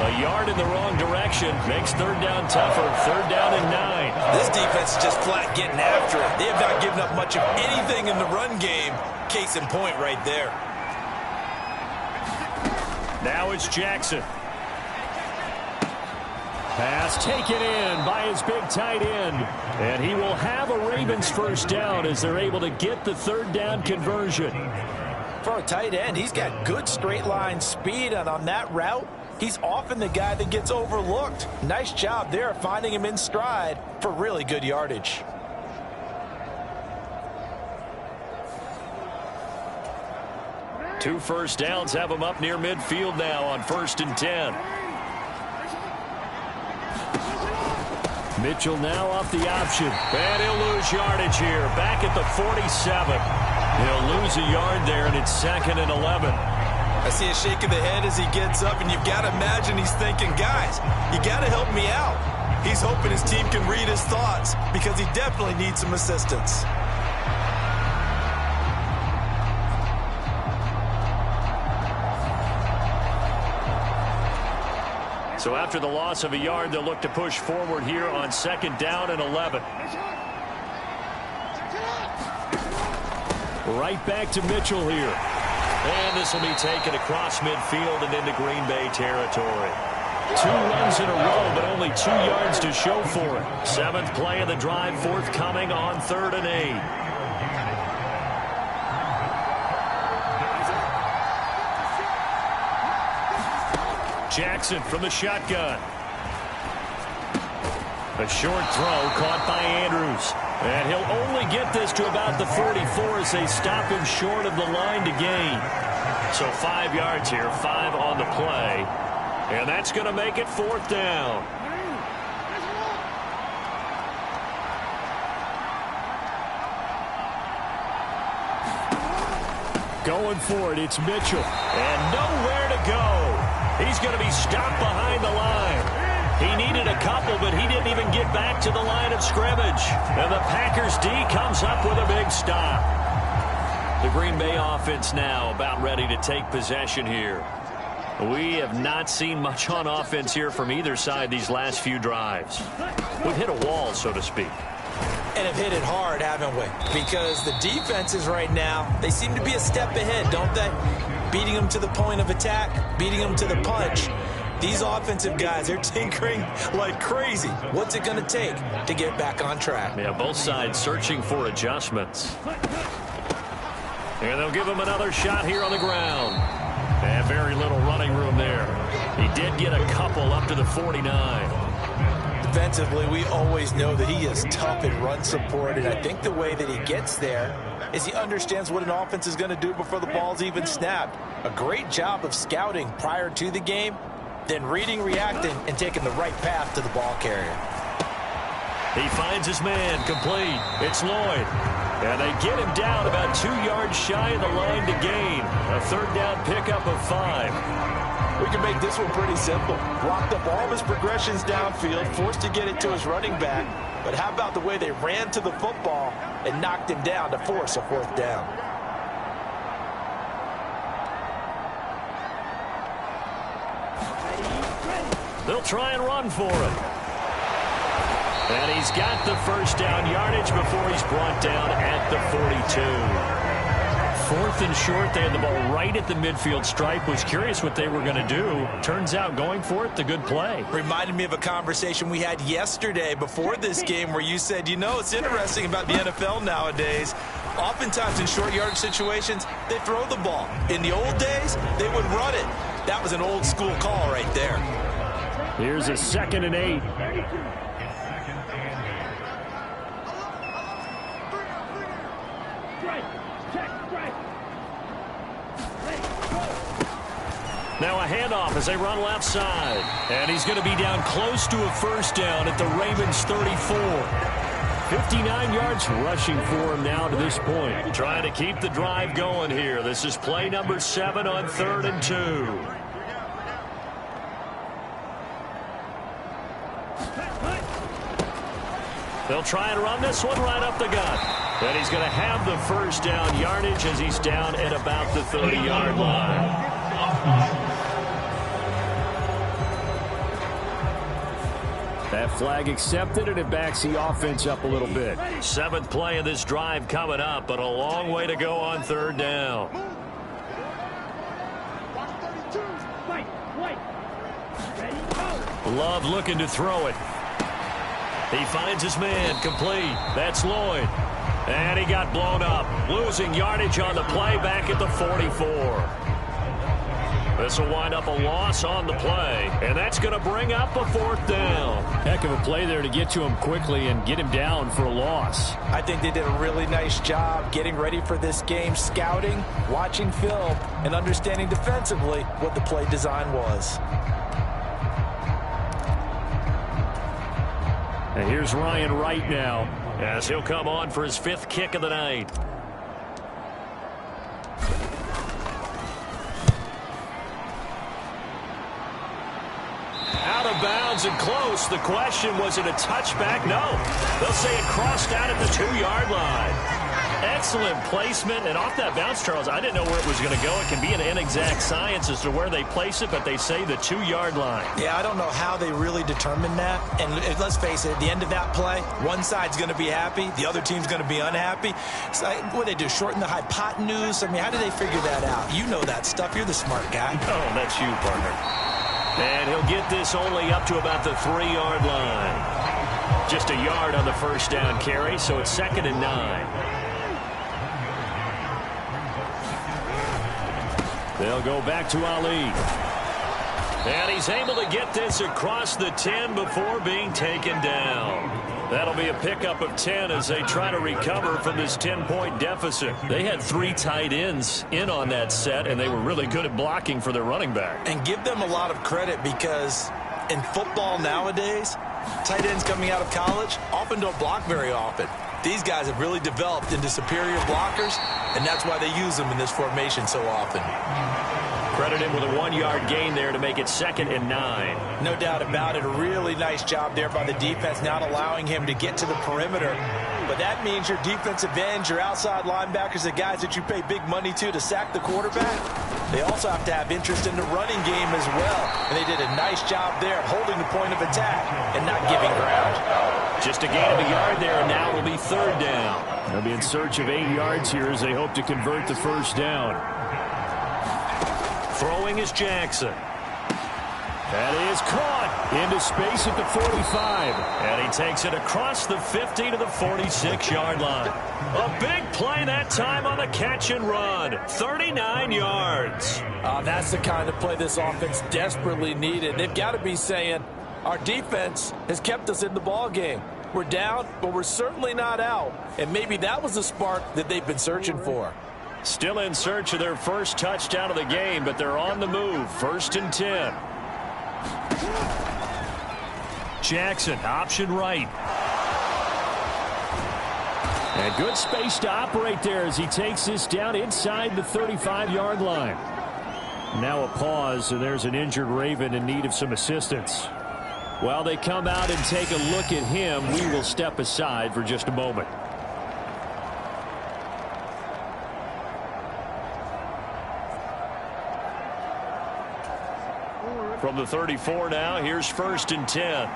A yard in the wrong direction makes 3rd down tougher. 3rd down and 9. This defense is just flat getting after it. They have not given up much of anything in the run game. Case in point right there. Now it's Jackson. Pass taken in by his big tight end. And he will have a Ravens 1st down as they're able to get the 3rd down conversion. For a tight end, he's got good straight line speed, and on that route, he's often the guy that gets overlooked. Nice job there finding him in stride for really good yardage. Two 1st downs have him up near midfield now on 1st and 10. Mitchell now off the option. And he'll lose yardage here. Back at the 47. He'll lose a yard there, and it's 2nd and 11. I see a shake of the head as he gets up, and you've got to imagine he's thinking, guys, you got to help me out. He's hoping his team can read his thoughts because he definitely needs some assistance. So after the loss of a yard, they'll look to push forward here on 2nd down and 11. Right back to Mitchell here. And this will be taken across midfield and into Green Bay territory. 2 runs in a row, but only 2 yards to show for it. 7th play of the drive forthcoming on 3rd and 8. Jackson from the shotgun. A short throw caught by Andrews. And he'll only get this to about the 44 as they stop him short of the line to gain. So 5 yards here, 5 on the play. And that's going to make it 4th down. Going for it, it's Mitchell. And nowhere to go. He's going to be stopped behind the line. He needed a couple, but he didn't even get back to the line of scrimmage. And the Packers D comes up with a big stop. The Green Bay offense now about ready to take possession here. We have not seen much on offense here from either side these last few drives. We've hit a wall, so to speak. And have hit it hard, haven't we? Because the defenses right now, they seem to be a step ahead, don't they? Beating them to the point of attack, beating them to the punch. These offensive guys, they're tinkering like crazy. What's it going to take to get back on track? Yeah, both sides searching for adjustments. And they'll give him another shot here on the ground. And very little running room there. He did get a couple up to the 49. Defensively, we always know that he is tough in run support, and I think the way that he gets there is he understands what an offense is going to do before the ball's even snapped. A great job of scouting prior to the game, then reading, reacting, and taking the right path to the ball carrier. He finds his man complete. It's Lloyd. And they get him down about 2 yards shy of the line to gain. A 3rd down pickup of 5. We can make this one pretty simple. Blocked up all of his progressions downfield, forced to get it to his running back. But how about the way they ran to the football and knocked him down to force a 4th down? They'll try and run for it. And he's got the 1st down yardage before he's brought down at the 42. 4th and short. They had the ball right at the midfield stripe. Was curious what they were going to do. Turns out going for it, the good play. Reminded me of a conversation we had yesterday before this game where you said, you know, it's interesting about the NFL nowadays. Oftentimes in short yardage situations, they throw the ball. In the old days, they would run it. That was an old school call right there. Here's a 2nd and 8. Now a handoff as they run left side. And he's going to be down close to a 1st down at the Ravens 34. 59 yards rushing for him now to this point. Trying to keep the drive going here. This is play number 7 on 3rd and 2. They'll try and run this one right up the gut. And he's going to have the 1st down yardage as he's down at about the 30-yard line. That flag accepted, and it backs the offense up a little bit. 7th play of this drive coming up, but a long way to go on 3rd down. Love looking to throw it. He finds his man complete. That's Lloyd. And he got blown up. Losing yardage on the play back at the 44. This will wind up a loss on the play, and that's going to bring up a 4th down. Heck of a play there to get to him quickly and get him down for a loss. I think they did a really nice job getting ready for this game, scouting, watching film, and understanding defensively what the play design was. And here's Ryan Wright now as he'll come on for his 5th kick of the night. Out of bounds and close. The question, was it a touchback? No. They'll say it crossed out at the 2-yard line. Excellent placement, and off that bounce, Charles, I didn't know where it was going to go. It can be an inexact science as to where they place it, but they say the 2-yard line. Yeah, I don't know how they really determine that. And let's face it, at the end of that play, one side's going to be happy, the other team's going to be unhappy. It's like, what do they do, shorten the hypotenuse? I mean, how do they figure that out? You know that stuff. You're the smart guy. Oh, that's you, partner. And he'll get this only up to about the 3-yard line. Just a yard on the first down carry, so it's 2nd and 9. They'll go back to Ali. And he's able to get this across the 10 before being taken down. That'll be a pickup of 10 as they try to recover from this 10-point deficit. They had 3 tight ends in on that set, and they were really good at blocking for their running back. And give them a lot of credit because in football nowadays, tight ends coming out of college often don't block very often. These guys have really developed into superior blockers, and that's why they use them in this formation so often. Credit him with a 1-yard gain there to make it 2nd and 9. No doubt about it. A really nice job there by the defense, not allowing him to get to the perimeter. But that means your defensive ends, your outside linebackers, the guys that you pay big money to sack the quarterback, they also have to have interest in the running game as well. And they did a nice job there of holding the point of attack and not giving ground. Just a gain of a yard there, and now it'll be 3rd down. They'll be in search of 8 yards here as they hope to convert the first down. Throwing is Jackson. That is caught into space at the 45. And he takes it across the 50 to the 46-yard line. A big play that time on the catch and run. 39 yards. That's the kind of play this offense desperately needed. They've got to be saying, our defense has kept us in the ball game. We're down, but we're certainly not out. And maybe that was the spark that they've been searching for. Still in search of their first touchdown of the game, but they're on the move. 1st and 10. Jackson, option right. And good space to operate there as he takes this down inside the 35-yard line. Now a pause, and there's an injured Raven in need of some assistance. While they come out and take a look at him, we will step aside for just a moment. From the 34 now, here's 1st and 10.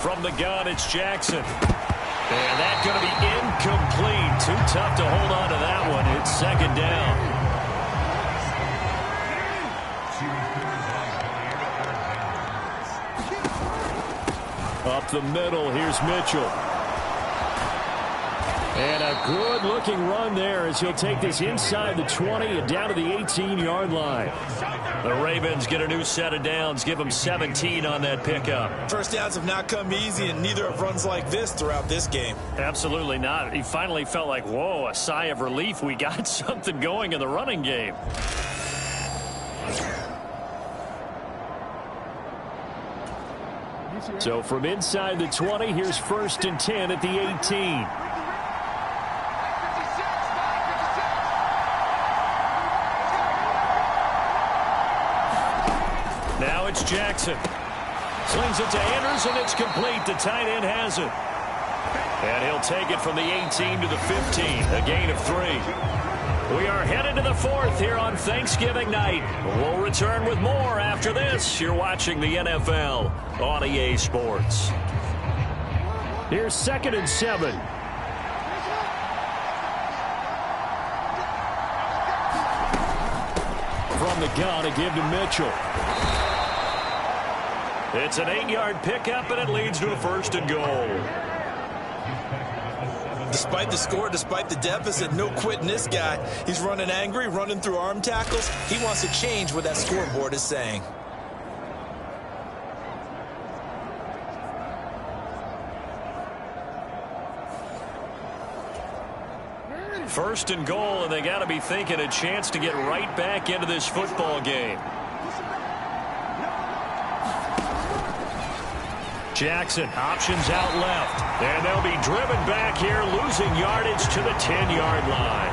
From the gun, it's Jackson. And that's going to be incomplete. Too tough to hold on to that one. It's 2nd down. Up the middle, here's Mitchell. And a good-looking run there as he'll take this inside the 20 and down to the 18-yard line. The Ravens get a new set of downs, give them 17 on that pickup. First downs have not come easy, and neither have runs like this throughout this game. Absolutely not. He finally felt like, whoa, a sigh of relief. We got something going in the running game. So from inside the 20, here's 1st and 10 at the 18. Now it's Jackson. Slings it to Anders, and it's complete. The tight end has it. And he'll take it from the 18 to the 15. A gain of 3. We are headed to the 4th here on Thanksgiving night. We'll return with more after this. You're watching the NFL on EA Sports. Here's 2nd and 7. From the gun, a give to Mitchell. It's an 8-yard pickup, and it leads to a 1st and goal. Despite the score, despite the deficit, no quitting this guy. He's running angry, running through arm tackles. He wants to change what that scoreboard is saying. First and goal, and they got to be thinking a chance to get right back into this football game. Jackson options out left, and they'll be driven back here, losing yardage to the 10-yard line.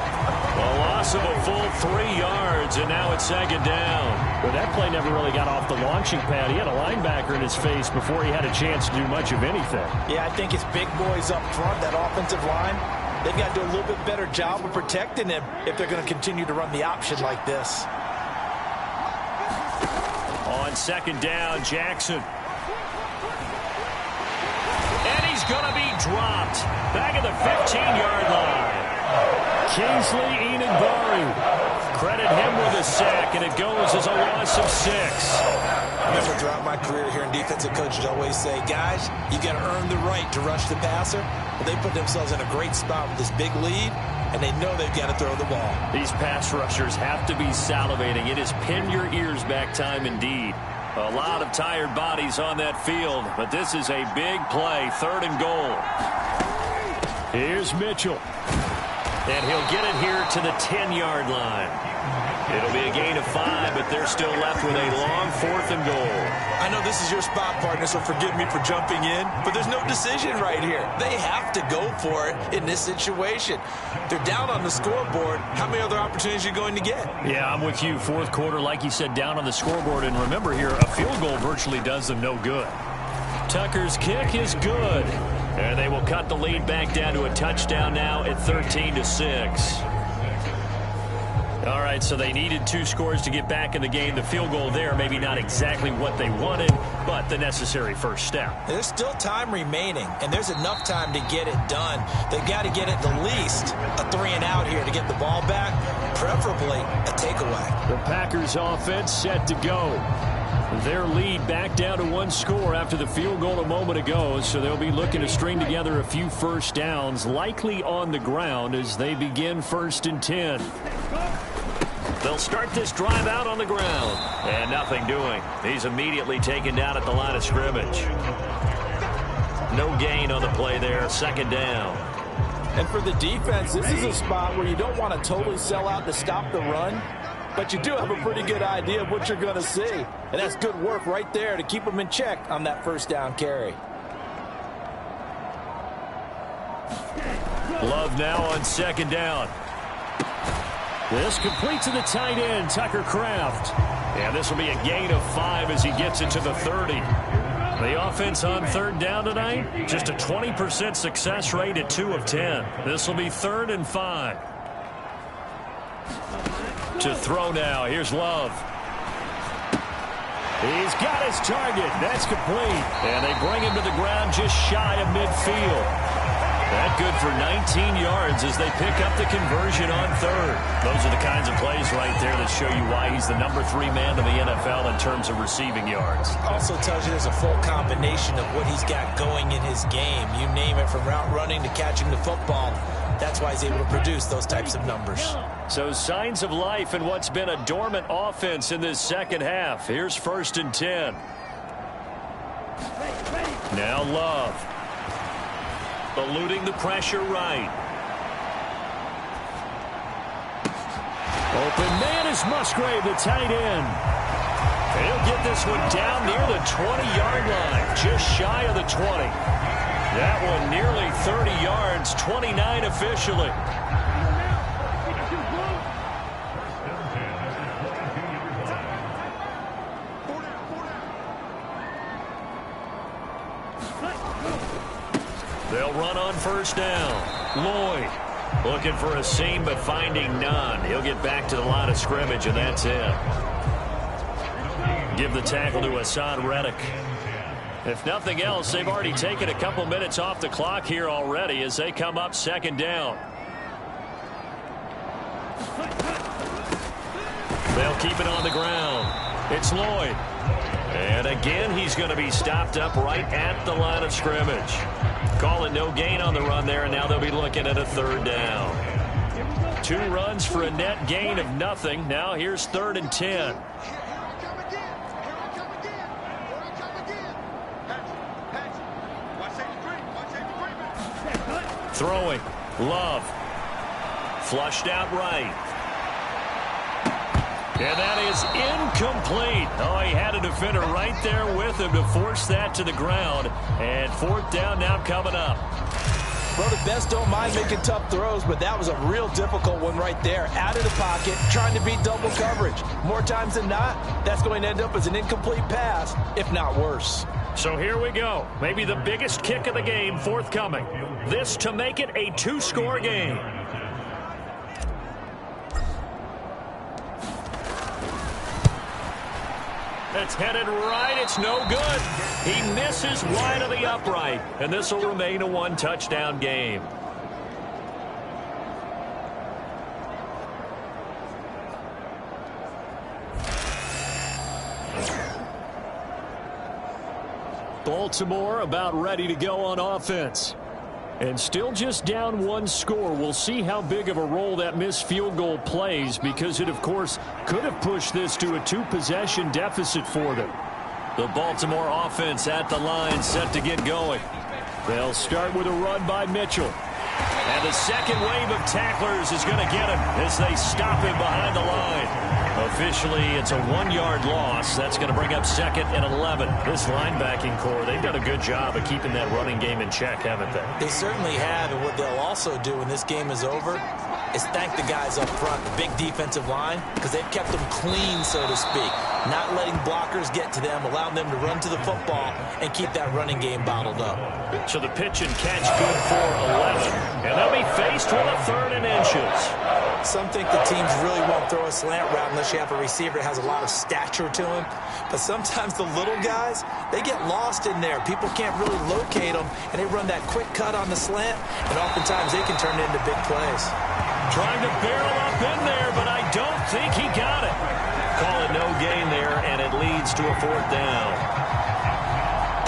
A loss of a full 3 yards, and now it's 2nd down. But that play never really got off the launching pad. He had a linebacker in his face before he had a chance to do much of anything. Yeah, I think it's big boys up front, that offensive line. They've got to do a little bit better job of protecting him if they're going to continue to run the option like this. On second down, Jackson. And he's going to be dropped back at the 15-yard line. Kingsley Enagbare. Credit him with a sack, and it goes as a loss of 6. I remember throughout my career hearing defensive coaches always say, guys, you got to earn the right to rush the passer. But they put themselves in a great spot with this big lead, and they know they've got to throw the ball. These pass rushers have to be salivating. It is pin your ears back time indeed. A lot of tired bodies on that field, but this is a big play, 3rd and goal. Here's Mitchell. And he'll get it here to the 10-yard line. It'll be a gain of 5, but they're still left with a long 4th and goal. I know this is your spot, partner, so forgive me for jumping in, but there's no decision right here. They have to go for it in this situation. They're down on the scoreboard. How many other opportunities are you going to get? Yeah, I'm with you. 4th quarter, like you said, down on the scoreboard. And remember here, a field goal virtually does them no good. Tucker's kick is good. And they will cut the lead back down to a touchdown now at 13-6. All right, so they needed 2 scores to get back in the game. The field goal there, maybe not exactly what they wanted, but the necessary first step. There's still time remaining, and there's enough time to get it done. They've got to get at the least a 3 and out here to get the ball back, preferably a takeaway. The Packers offense set to go. Their lead back down to 1 score after the field goal a moment ago, so they'll be looking to string together a few first downs, likely on the ground as they begin 1st and 10. They'll start this drive out on the ground, and nothing doing. He's immediately taken down at the line of scrimmage. No gain on the play there, 2nd down. And for the defense, this is a spot where you don't want to totally sell out to stop the run, but you do have a pretty good idea of what you're going to see. And that's good work right there to keep them in check on that 1st down carry. Love now on 2nd down. This complete to the tight end, Tucker Kraft. And this will be a gain of 5 as he gets it to the 30. The offense on 3rd down tonight, just a 20% success rate at 2 of 10. This will be 3rd and 5. To throw now, here's Love. He's got his target. That's complete. And they bring him to the ground just shy of midfield. That good for 19 yards as they pick up the conversion on 3rd. Those are the kinds of plays right there that show you why he's the number 3 man in the NFL in terms of receiving yards. Also tells you there's a full combination of what he's got going in his game. You name it, from route running to catching the football. That's why he's able to produce those types of numbers. So signs of life in what's been a dormant offense in this 2nd half. Here's 1st and 10. Now Love. Eluding the pressure right. Open man is Musgrave, the tight end. He'll get this one down near the 20-yard line, just shy of the 20. That one nearly 30 yards, 29 officially. They'll run on 1st down. Lloyd looking for a seam but finding none. He'll get back to the line of scrimmage, and that's it. Give the tackle to Hassan Reddick. If nothing else, they've already taken a couple minutes off the clock here already as they come up 2nd down. They'll keep it on the ground. It's Lloyd. And again, he's going to be stopped up right at the line of scrimmage. Call it no gain on the run there, and now they'll be looking at a 3rd down. 2 runs for a net gain of nothing. Now here's 3rd and 10. Throwing. Love. Flushed out right. And that is incomplete. Oh, he had a defender right there with him to force that to the ground. And 4th down now coming up. Well, the best don't mind making tough throws, but that was a real difficult one right there. Out of the pocket, trying to beat double coverage. More times than not, that's going to end up as an incomplete pass, if not worse. So here we go. Maybe the biggest kick of the game forthcoming. This to make it a two-score game. It's headed right. It's no good. He misses wide of the upright, and this will remain a one-touchdown game. Baltimore about ready to go on offense. And still just down one score. We'll see how big of a role that missed field goal plays, because it, of course, could have pushed this to a two-possession deficit for them. The Baltimore offense at the line, set to get going. They'll start with a run by Mitchell. And the second wave of tacklers is going to get him as they stop him behind the line. Officially, it's a 1-yard loss. That's going to bring up 2nd and 11. This linebacking core, they've done a good job of keeping that running game in check, haven't they? They certainly have, and what they'll also do when this game is over is thank the guys up front, the big defensive line, because they've kept them clean, so to speak. Not letting blockers get to them, allowing them to run to the football and keep that running game bottled up. So the pitch and catch good for 11. And they'll be faced with a 3rd and inches. Some think the teams really won't throw a slant route unless you have a receiver that has a lot of stature to him. But sometimes the little guys, they get lost in there. People can't really locate them, and they run that quick cut on the slant, and oftentimes they can turn it into big plays. Trying to barrel up in there, but I don't think he got it. Call it no gain there, and it leads to a 4th down.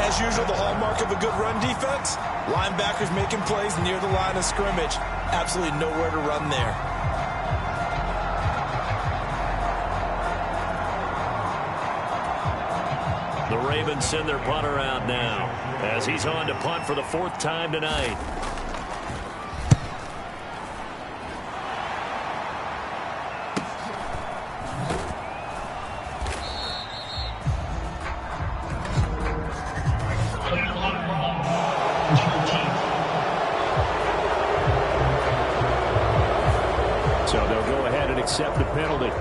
As usual, the hallmark of a good run defense, linebackers making plays near the line of scrimmage. Absolutely nowhere to run there. The Ravens send their punter out now as he's on to punt for the 4th time tonight. So they'll go ahead and accept the penalty.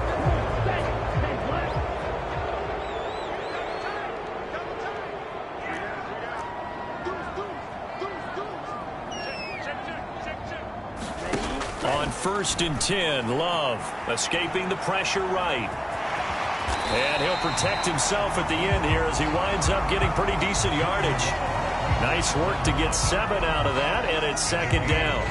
On 1st and 10, Love escaping the pressure right. And he'll protect himself at the end here as he winds up getting pretty decent yardage. Nice work to get 7 out of that, and it's 2nd down.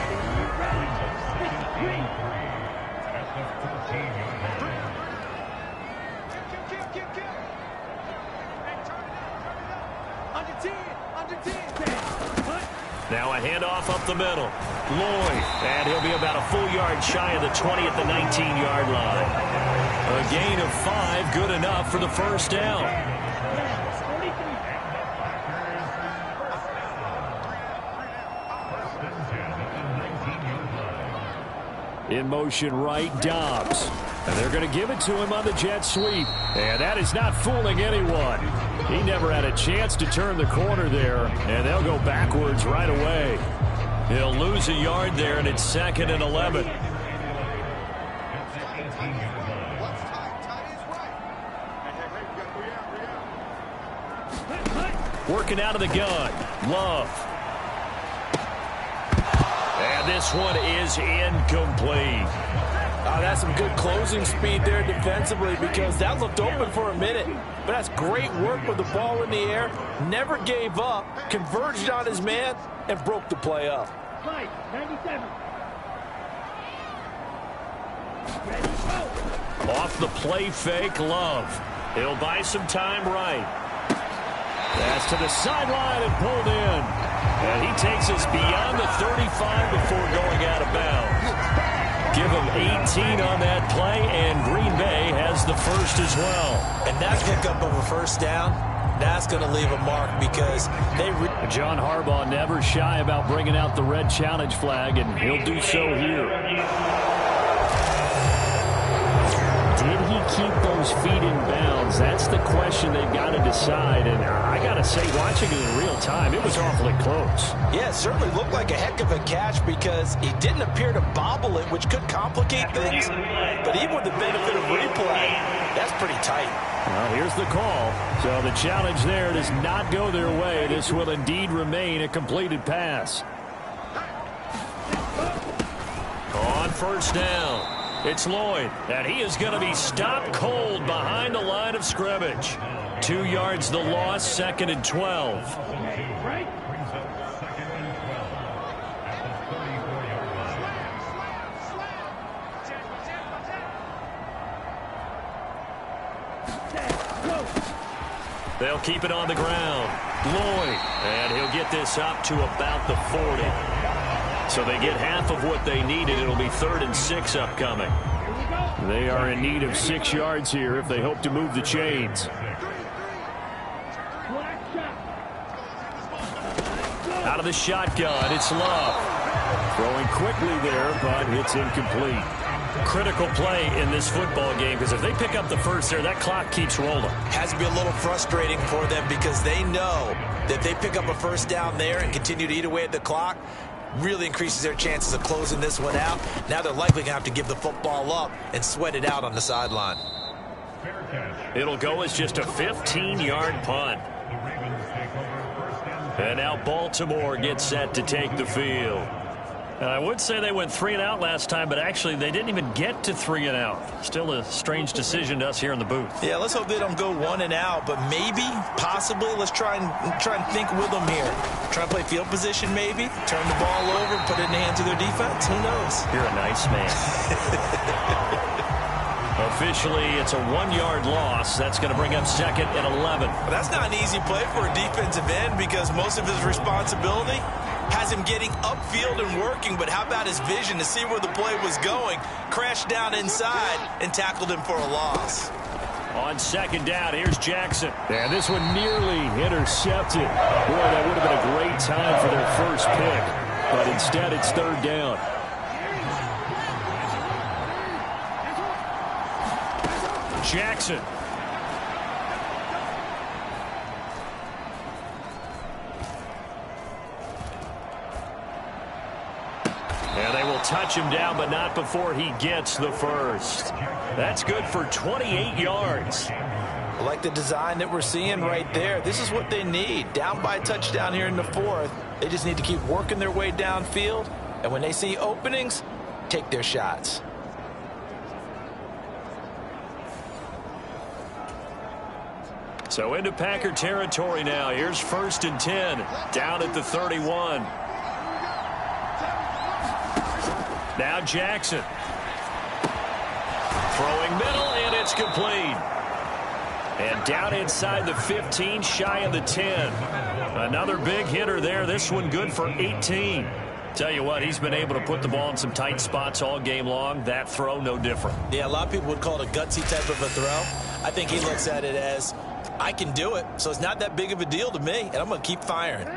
Now a handoff up the middle. Lloyd, and he'll be about a full yard shy of the 20 at the 19-yard line. A gain of 5, good enough for the 1st down. In motion right, Dobbs. And they're going to give it to him on the jet sweep. And that is not fooling anyone. He never had a chance to turn the corner there, and they'll go backwards right away. He'll lose a yard there, and it's 2nd and 11. Working out of the gun, Love. And this one is incomplete. That's some good closing speed there defensively, because that looked open for a minute. But that's great work with the ball in the air. Never gave up, converged on his man, and broke the play up. 97. Off the play fake, Love. He'll buy some time right. That's to the sideline and pulled in. And he takes us beyond the 35 before going out of bounds. Give him 18 on that play, and Green Bay has the 1st as well. And that pickup of a 1st down, that's going to leave a mark, because they... John Harbaugh never shy about bringing out the red challenge flag, and he'll do so here. Did he keep those feet in bounds downs? That's the question they've got to decide. And I got to say, watching it in real time, it was awfully close. Yeah, it certainly looked like a heck of a catch because he didn't appear to bobble it, which could complicate things. But even with the benefit of replay, that's pretty tight. Well, here's the call. So the challenge there does not go their way. This will indeed remain a completed pass. On first down, it's Lloyd, and he is going to be stopped cold behind the line of scrimmage. 2 yards the loss, 2nd and 12. They'll keep it on the ground. Lloyd, and he'll get this up to about the 40. So they get half of what they needed. It'll be 3rd and 6 upcoming. They are in need of 6 yards here if they hope to move the chains. Out of the shotgun, it's Love. Throwing quickly there, but it's incomplete. Critical play in this football game because if they pick up the first there, that clock keeps rolling. Has to be a little frustrating for them because they know that if they pick up a first down there and continue to eat away at the clock, really increases their chances of closing this one out. Now they're likely going to have to give the football up and sweat it out on the sideline. It'll go as just a 15-yard punt. And now Baltimore gets set to take the field. And I would say they went 3 and out last time, but actually they didn't even get to 3 and out. Still a strange decision to us here in the booth. Yeah, let's hope they don't go 1 and out, but maybe, possibly, let's try and think with them here. Try to play field position maybe, turn the ball over, put it in the hands of their defense. Who knows? You're a nice man. Officially, it's a 1-yard loss. That's going to bring up 2nd and 11. Well, that's not an easy play for a defensive end because most of his responsibility has him getting upfield and working, but how about his vision to see where the play was going? Crashed down inside and tackled him for a loss. On 2nd down, here's Jackson. And this one nearly intercepted. Boy, that would have been a great time for their first pick. But instead, it's 3rd down. Jackson. And they will touch him down, but not before he gets the first. That's good for 28 yards. I like the design that we're seeing right there. This is what they need. Down by a touchdown here in the 4th. They just need to keep working their way downfield. And when they see openings, take their shots. So into Packer territory now. Here's 1st and 10. Down at the 31. Now Jackson. Throwing middle, and it's complete. And down inside the 15, shy of the 10. Another big hitter there. This one good for 18. Tell you what, he's been able to put the ball in some tight spots all game long. That throw, no different. Yeah, a lot of people would call it a gutsy type of a throw. I think he looks at it as, I can do it, so it's not that big of a deal to me, and I'm going to keep firing.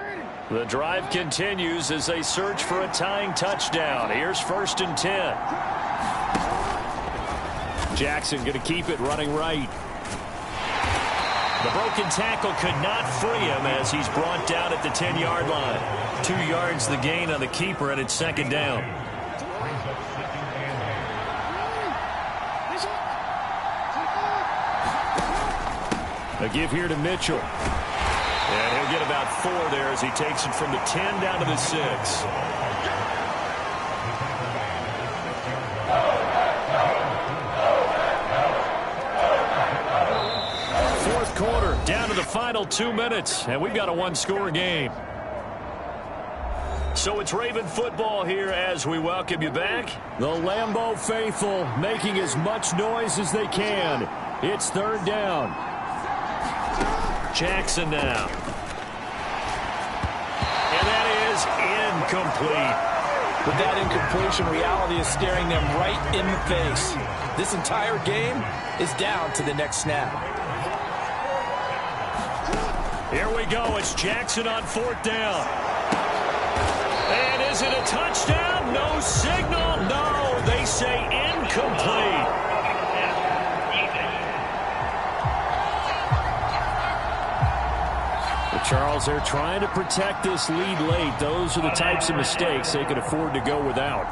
The drive continues as they search for a tying touchdown. Here's 1st and 10. Jackson going to keep it running right. The broken tackle could not free him as he's brought down at the 10-yard line. 2 yards the gain on the keeper, and it's 2nd down. A give here to Mitchell. And he'll get about 4 there as he takes it from the 10 down to the 6. 4th quarter, down to the final 2 minutes, and we've got a 1-score game. So it's Raven football here as we welcome you back. The Lambeau faithful making as much noise as they can. It's 3rd down. Jackson now. And that is incomplete. With that incompletion, reality is staring them right in the face. This entire game is down to the next snap. Here we go. It's Jackson on 4th down. And is it a touchdown? No signal. No, they say incomplete. Charles, they're trying to protect this lead late. Those are the types of mistakes they could afford to go without.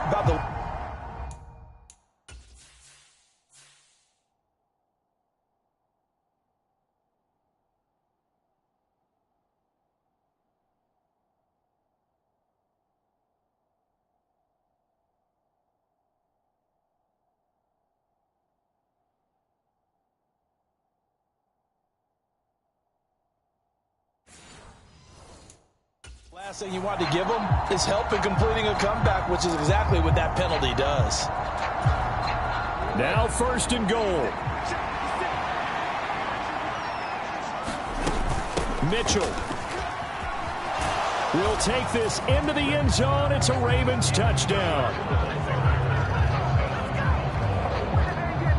Last thing you want to give them is help in completing a comeback, which is exactly what that penalty does. Now 1st and goal. Mitchell will take this into the end zone. It's a Ravens touchdown.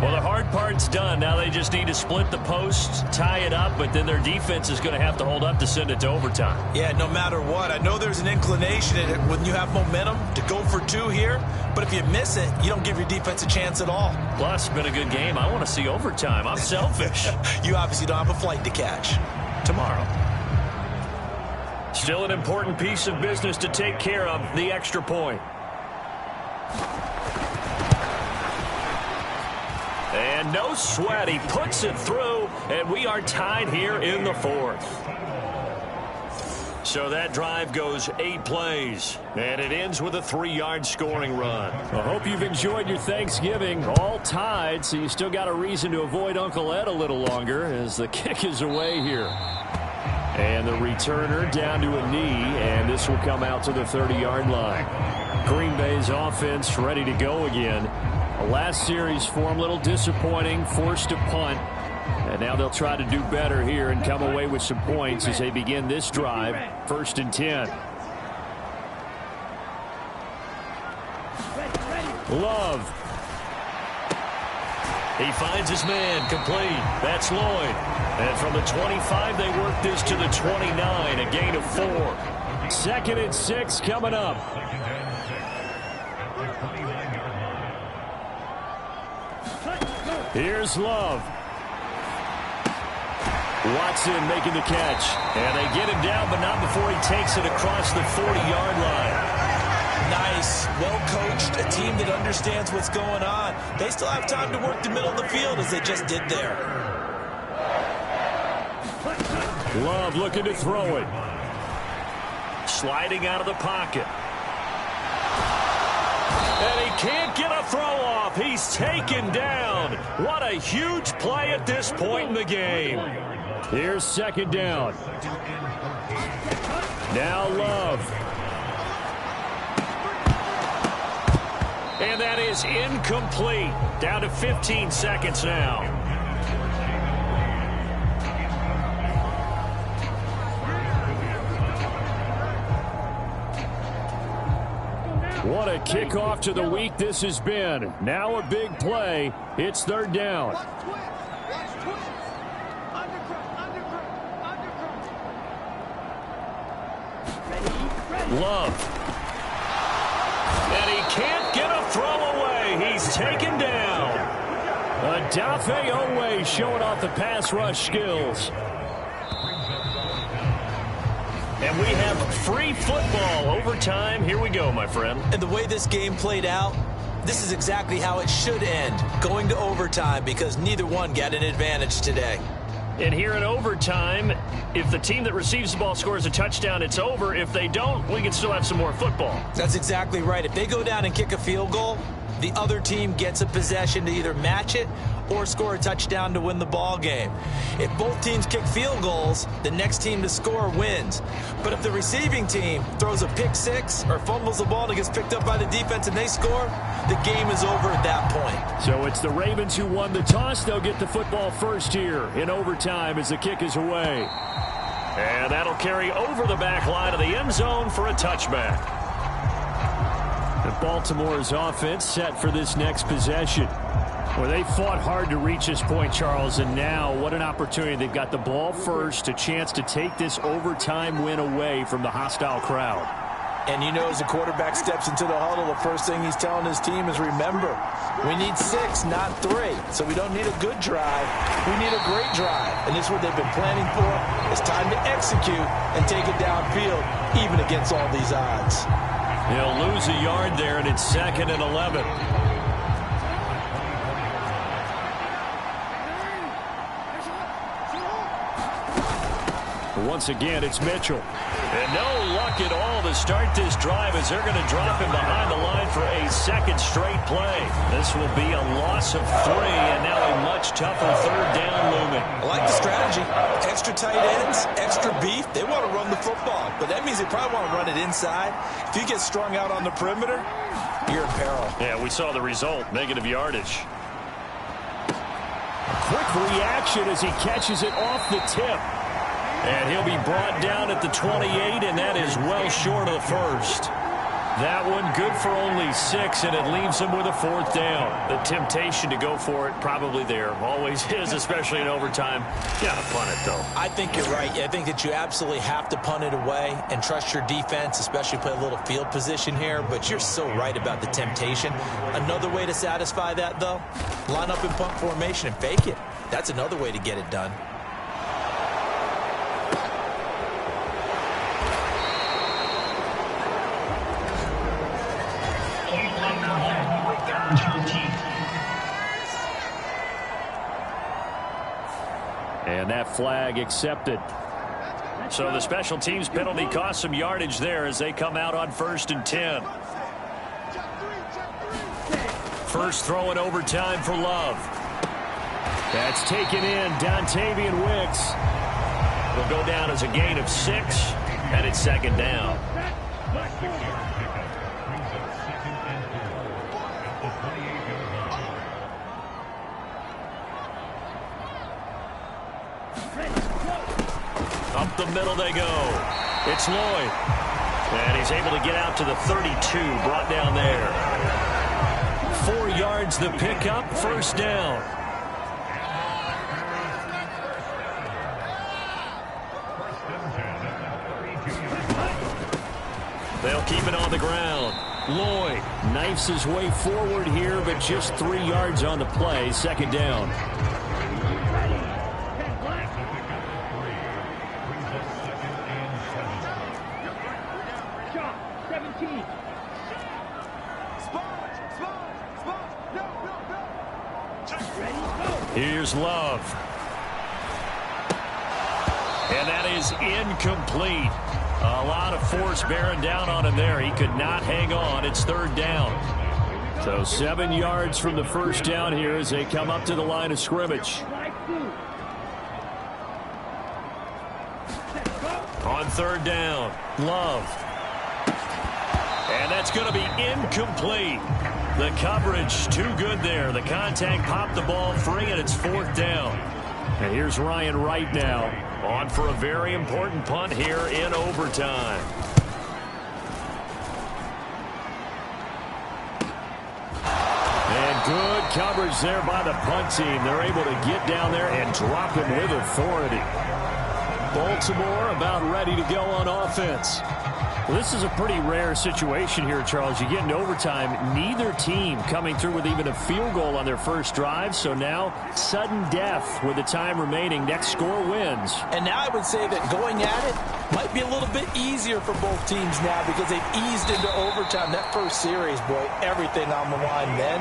Well, the hard part's done. Now they just need to split the posts, tie it up, but then their defense is going to have to hold up to send it to overtime. Yeah, no matter what. I know there's an inclination when you have momentum to go for 2 here, but if you miss it, you don't give your defense a chance at all. Plus, it's been a good game. I want to see overtime. I'm selfish. You obviously don't have a flight to catch. Tomorrow. Still an important piece of business to take care of, the extra point. And no sweat. He puts it through, and we are tied here in the 4th. So that drive goes 8 plays, and it ends with a 3-yard scoring run. I hope you've enjoyed your Thanksgiving. All tied, so you still got a reason to avoid Uncle Ed a little longer as the kick is away here. And the returner down to a knee, and this will come out to the 30-yard line. Green Bay's offense ready to go again. Last series form a little disappointing, forced to punt. And now they'll try to do better here and come away with some points as they begin this drive. 1st and 10. Love. He finds his man, complete. That's Lloyd. And from the 25, they work this to the 29, a gain of 4. 2nd and 6 coming up. Here's Love. Watson making the catch. And they get him down, but not before he takes it across the 40-yard line. Nice. Well coached. A team that understands what's going on. They still have time to work the middle of the field as they just did there. Love looking to throw it. Sliding out of the pocket. And he can't get a throw off. He's taken down. What a huge play at this point in the game. Here's 2nd down. Now Love. And that is incomplete. Down to 15 seconds now. What a kickoff to the week this has been. Now a big play. It's 3rd down. Love. And he can't get a throw away. He's taken down. Adafe Owe showing off the pass rush skills. And we have free football overtime. Here we go, my friend. And the way this game played out, this is exactly how it should end, going to overtime, because neither one got an advantage today. And here in overtime, if the team that receives the ball scores a touchdown, it's over. If they don't, we can still have some more football. That's exactly right. If they go down and kick a field goal, the other team gets a possession to either match it or score a touchdown to win the ball game. If both teams kick field goals, the next team to score wins. But if the receiving team throws a pick six or fumbles the ball and it gets picked up by the defense and they score, the game is over at that point. So it's the Ravens who won the toss. They'll get the football first here in overtime as the kick is away. And that'll carry over the back line of the end zone for a touchback. Baltimore's offense set for this next possession. Well, they fought hard to reach this point, Charles, and now what an opportunity. They've got the ball first, a chance to take this overtime win away from the hostile crowd. And you know, as the quarterback steps into the huddle, the first thing he's telling his team is, remember, we need 6, not 3. So we don't need a good drive. We need a great drive. And this is what they've been planning for. It's time to execute and take it downfield, even against all these odds. He'll lose a yard there, and it's 2nd and 11. Once again, it's Mitchell. And no luck at all to start this drive as they're going to drop him behind the line for a 2nd straight play. This will be a loss of 3, and now a much tougher 3rd down looming. I like the strategy. Extra tight ends, extra beef. They want to run the football, but that means they probably want to run it inside. If you get strung out on the perimeter, you're in peril. Yeah, we saw the result, negative yardage. Quick reaction as he catches it off the tip. And he'll be brought down at the 28, and that is well short of the 1st. That one good for only 6, and it leaves him with a 4th down. The temptation to go for it probably there. Always is, especially in overtime. You gotta punt it, though. I think you're right. I think that you absolutely have to punt it away and trust your defense, especially play a little field position here. But you're so right about the temptation. Another way to satisfy that, though, line up in punt formation and fake it. That's another way to get it done. And that flag accepted. So the special teams penalty cost some yardage there as they come out on 1st and 10. First throw in overtime for Love. That's taken in. Dontavian Wicks. Will go down as a gain of 6, and it's 2nd down. Up the middle they go. It's Lloyd. And he's able to get out to the 32, brought down there. 4 yards the pickup, 1st down. They'll keep it on the ground. Lloyd knifes his way forward here, but just 3 yards on the play, 2nd down. Here's Love. And that is incomplete. A lot of force bearing down on him there. He could not hang on. It's 3rd down. So 7 yards from the 1st down here as they come up to the line of scrimmage. On 3rd down, Love. And that's going to be incomplete. The coverage too good there. The contact popped the ball free, and it's 4th down. And here's Ryan Wright now. On for a very important punt here in overtime. And good coverage there by the punt team. They're able to get down there and drop him with authority. Baltimore about ready to go on offense. Well, this is a pretty rare situation here, Charles. You get into overtime, neither team coming through with even a field goal on their first drive. So now, sudden death with the time remaining. Next score wins. And now I would say that going at it might be a little bit easier for both teams now because they've eased into overtime. That first series, boy, everything on the line then.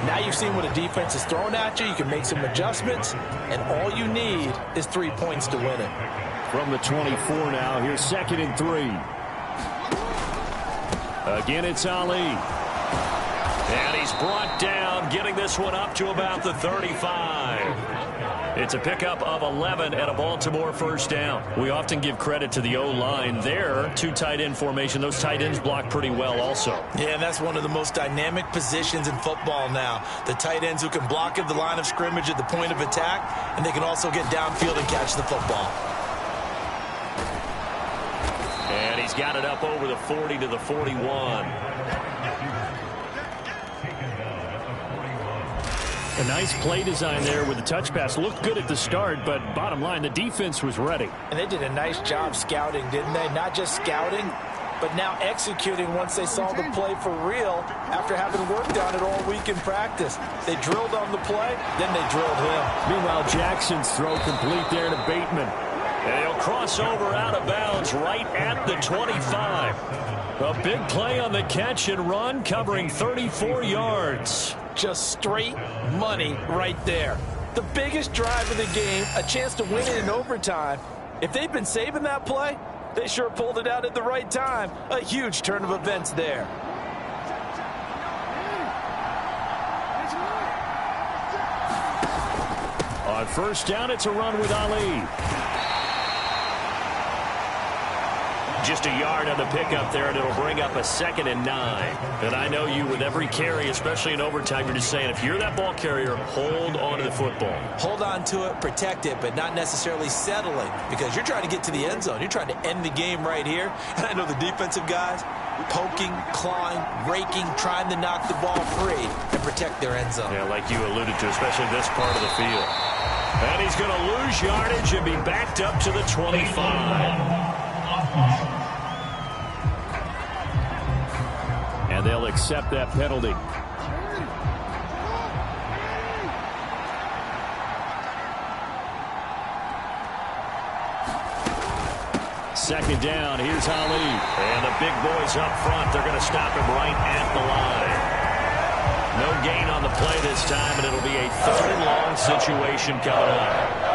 Now you've seen what a defense is throwing at you. You can make some adjustments, and all you need is 3 points to win it. From the 24 now, here's 2nd and 3. Again, it's Ali. And he's brought down, getting this one up to about the 35. It's a pickup of 11 and a Baltimore 1st down. We often give credit to the O-line there. 2 tight end formation. Those tight ends block pretty well also. Yeah, that's one of the most dynamic positions in football now. The tight ends who can block at the line of scrimmage at the point of attack, and they can also get downfield and catch the football. And he's got it up over the 40 to the 41. A nice play design there with the touch pass. Looked good at the start, but bottom line, the defense was ready. And they did a nice job scouting, didn't they? Not just scouting, but now executing once they saw the play for real after having worked on it all week in practice. They drilled on the play, then they drilled him. Meanwhile, Jackson's throw complete there to Bateman. And he'll cross over out of bounds right at the 25. A big play on the catch and run, covering 34 yards. Just straight money right there. The biggest drive of the game, a chance to win it in overtime. If they've been saving that play, they sure pulled it out at the right time. A huge turn of events there. On first down, it's a run with Ali. Just a yard on the pickup there, and it'll bring up a 2nd and 9. And I know you, with every carry, especially in overtime, you're just saying, if you're that ball carrier, hold on to the football. Hold on to it, protect it, but not necessarily settling, because you're trying to get to the end zone. You're trying to end the game right here. And I know the defensive guys, poking, clawing, raking, trying to knock the ball free and protect their end zone. Yeah, like you alluded to, especially this part of the field. And he's going to lose yardage and be backed up to the 25. And they'll accept that penalty. Second down, here's Ali. And the big boys up front, they're going to stop him right at the line. No gain on the play this time, and it'll be a 3rd and long situation coming up.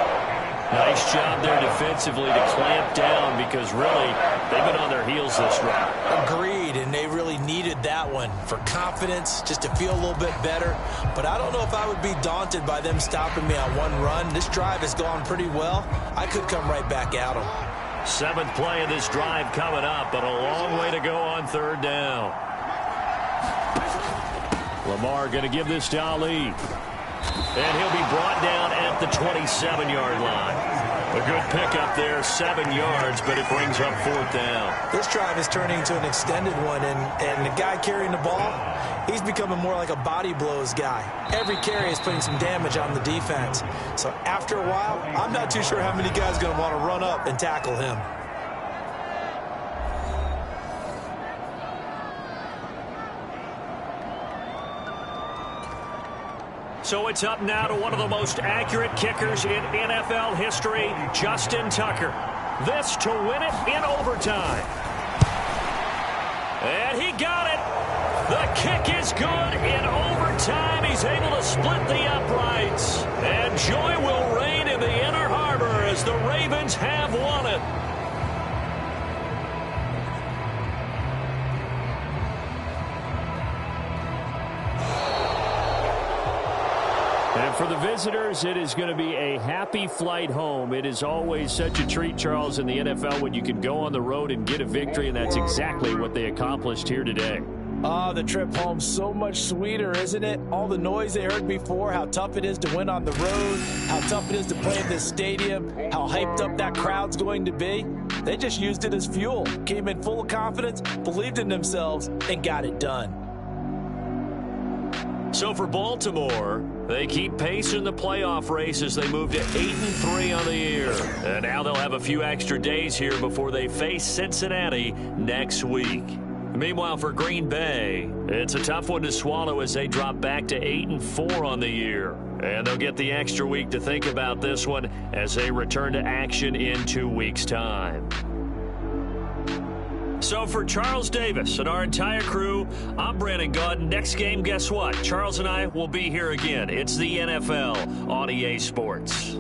Nice job there defensively to clamp down, because really, they've been on their heels this run. Agreed, and they really needed that one for confidence, just to feel a little bit better. But I don't know if I would be daunted by them stopping me on one run. This drive has gone pretty well. I could come right back at them. 7th play of this drive coming up, but a long way to go on 3rd down. Lamar going to give this to Ali. And he'll be brought down at the 27-yard line. A good pickup there, 7 yards, but it brings up 4th down. This drive is turning into an extended one, and the guy carrying the ball, he's becoming more like a body blows guy. Every carry is putting some damage on the defense. So after a while, I'm not too sure how many guys are going to want to run up and tackle him. So it's up now to one of the most accurate kickers in NFL history, Justin Tucker. This to win it in overtime. And he got it. The kick is good in overtime. He's able to split the uprights. And joy will reign in the Inner Harbor as the Ravens have won it. And for the visitors, it is going to be a happy flight home. It is always such a treat, Charles, in the NFL when you can go on the road and get a victory, and that's exactly what they accomplished here today. Oh, the trip home so much sweeter, isn't it? All the noise they heard before, how tough it is to win on the road, how tough it is to play in this stadium, how hyped up that crowd's going to be. They just used it as fuel, came in full of confidence, believed in themselves, and got it done. So for Baltimore, they keep pace in the playoff race as they move to 8-3 on the year. And now they'll have a few extra days here before they face Cincinnati next week. Meanwhile, for Green Bay, it's a tough one to swallow as they drop back to 8-4 on the year. And they'll get the extra week to think about this one as they return to action in 2 weeks' time. So for Charles Davis and our entire crew, I'm Brandon Gaudin. Next game, guess what? Charles and I will be here again. It's the NFL on EA Sports.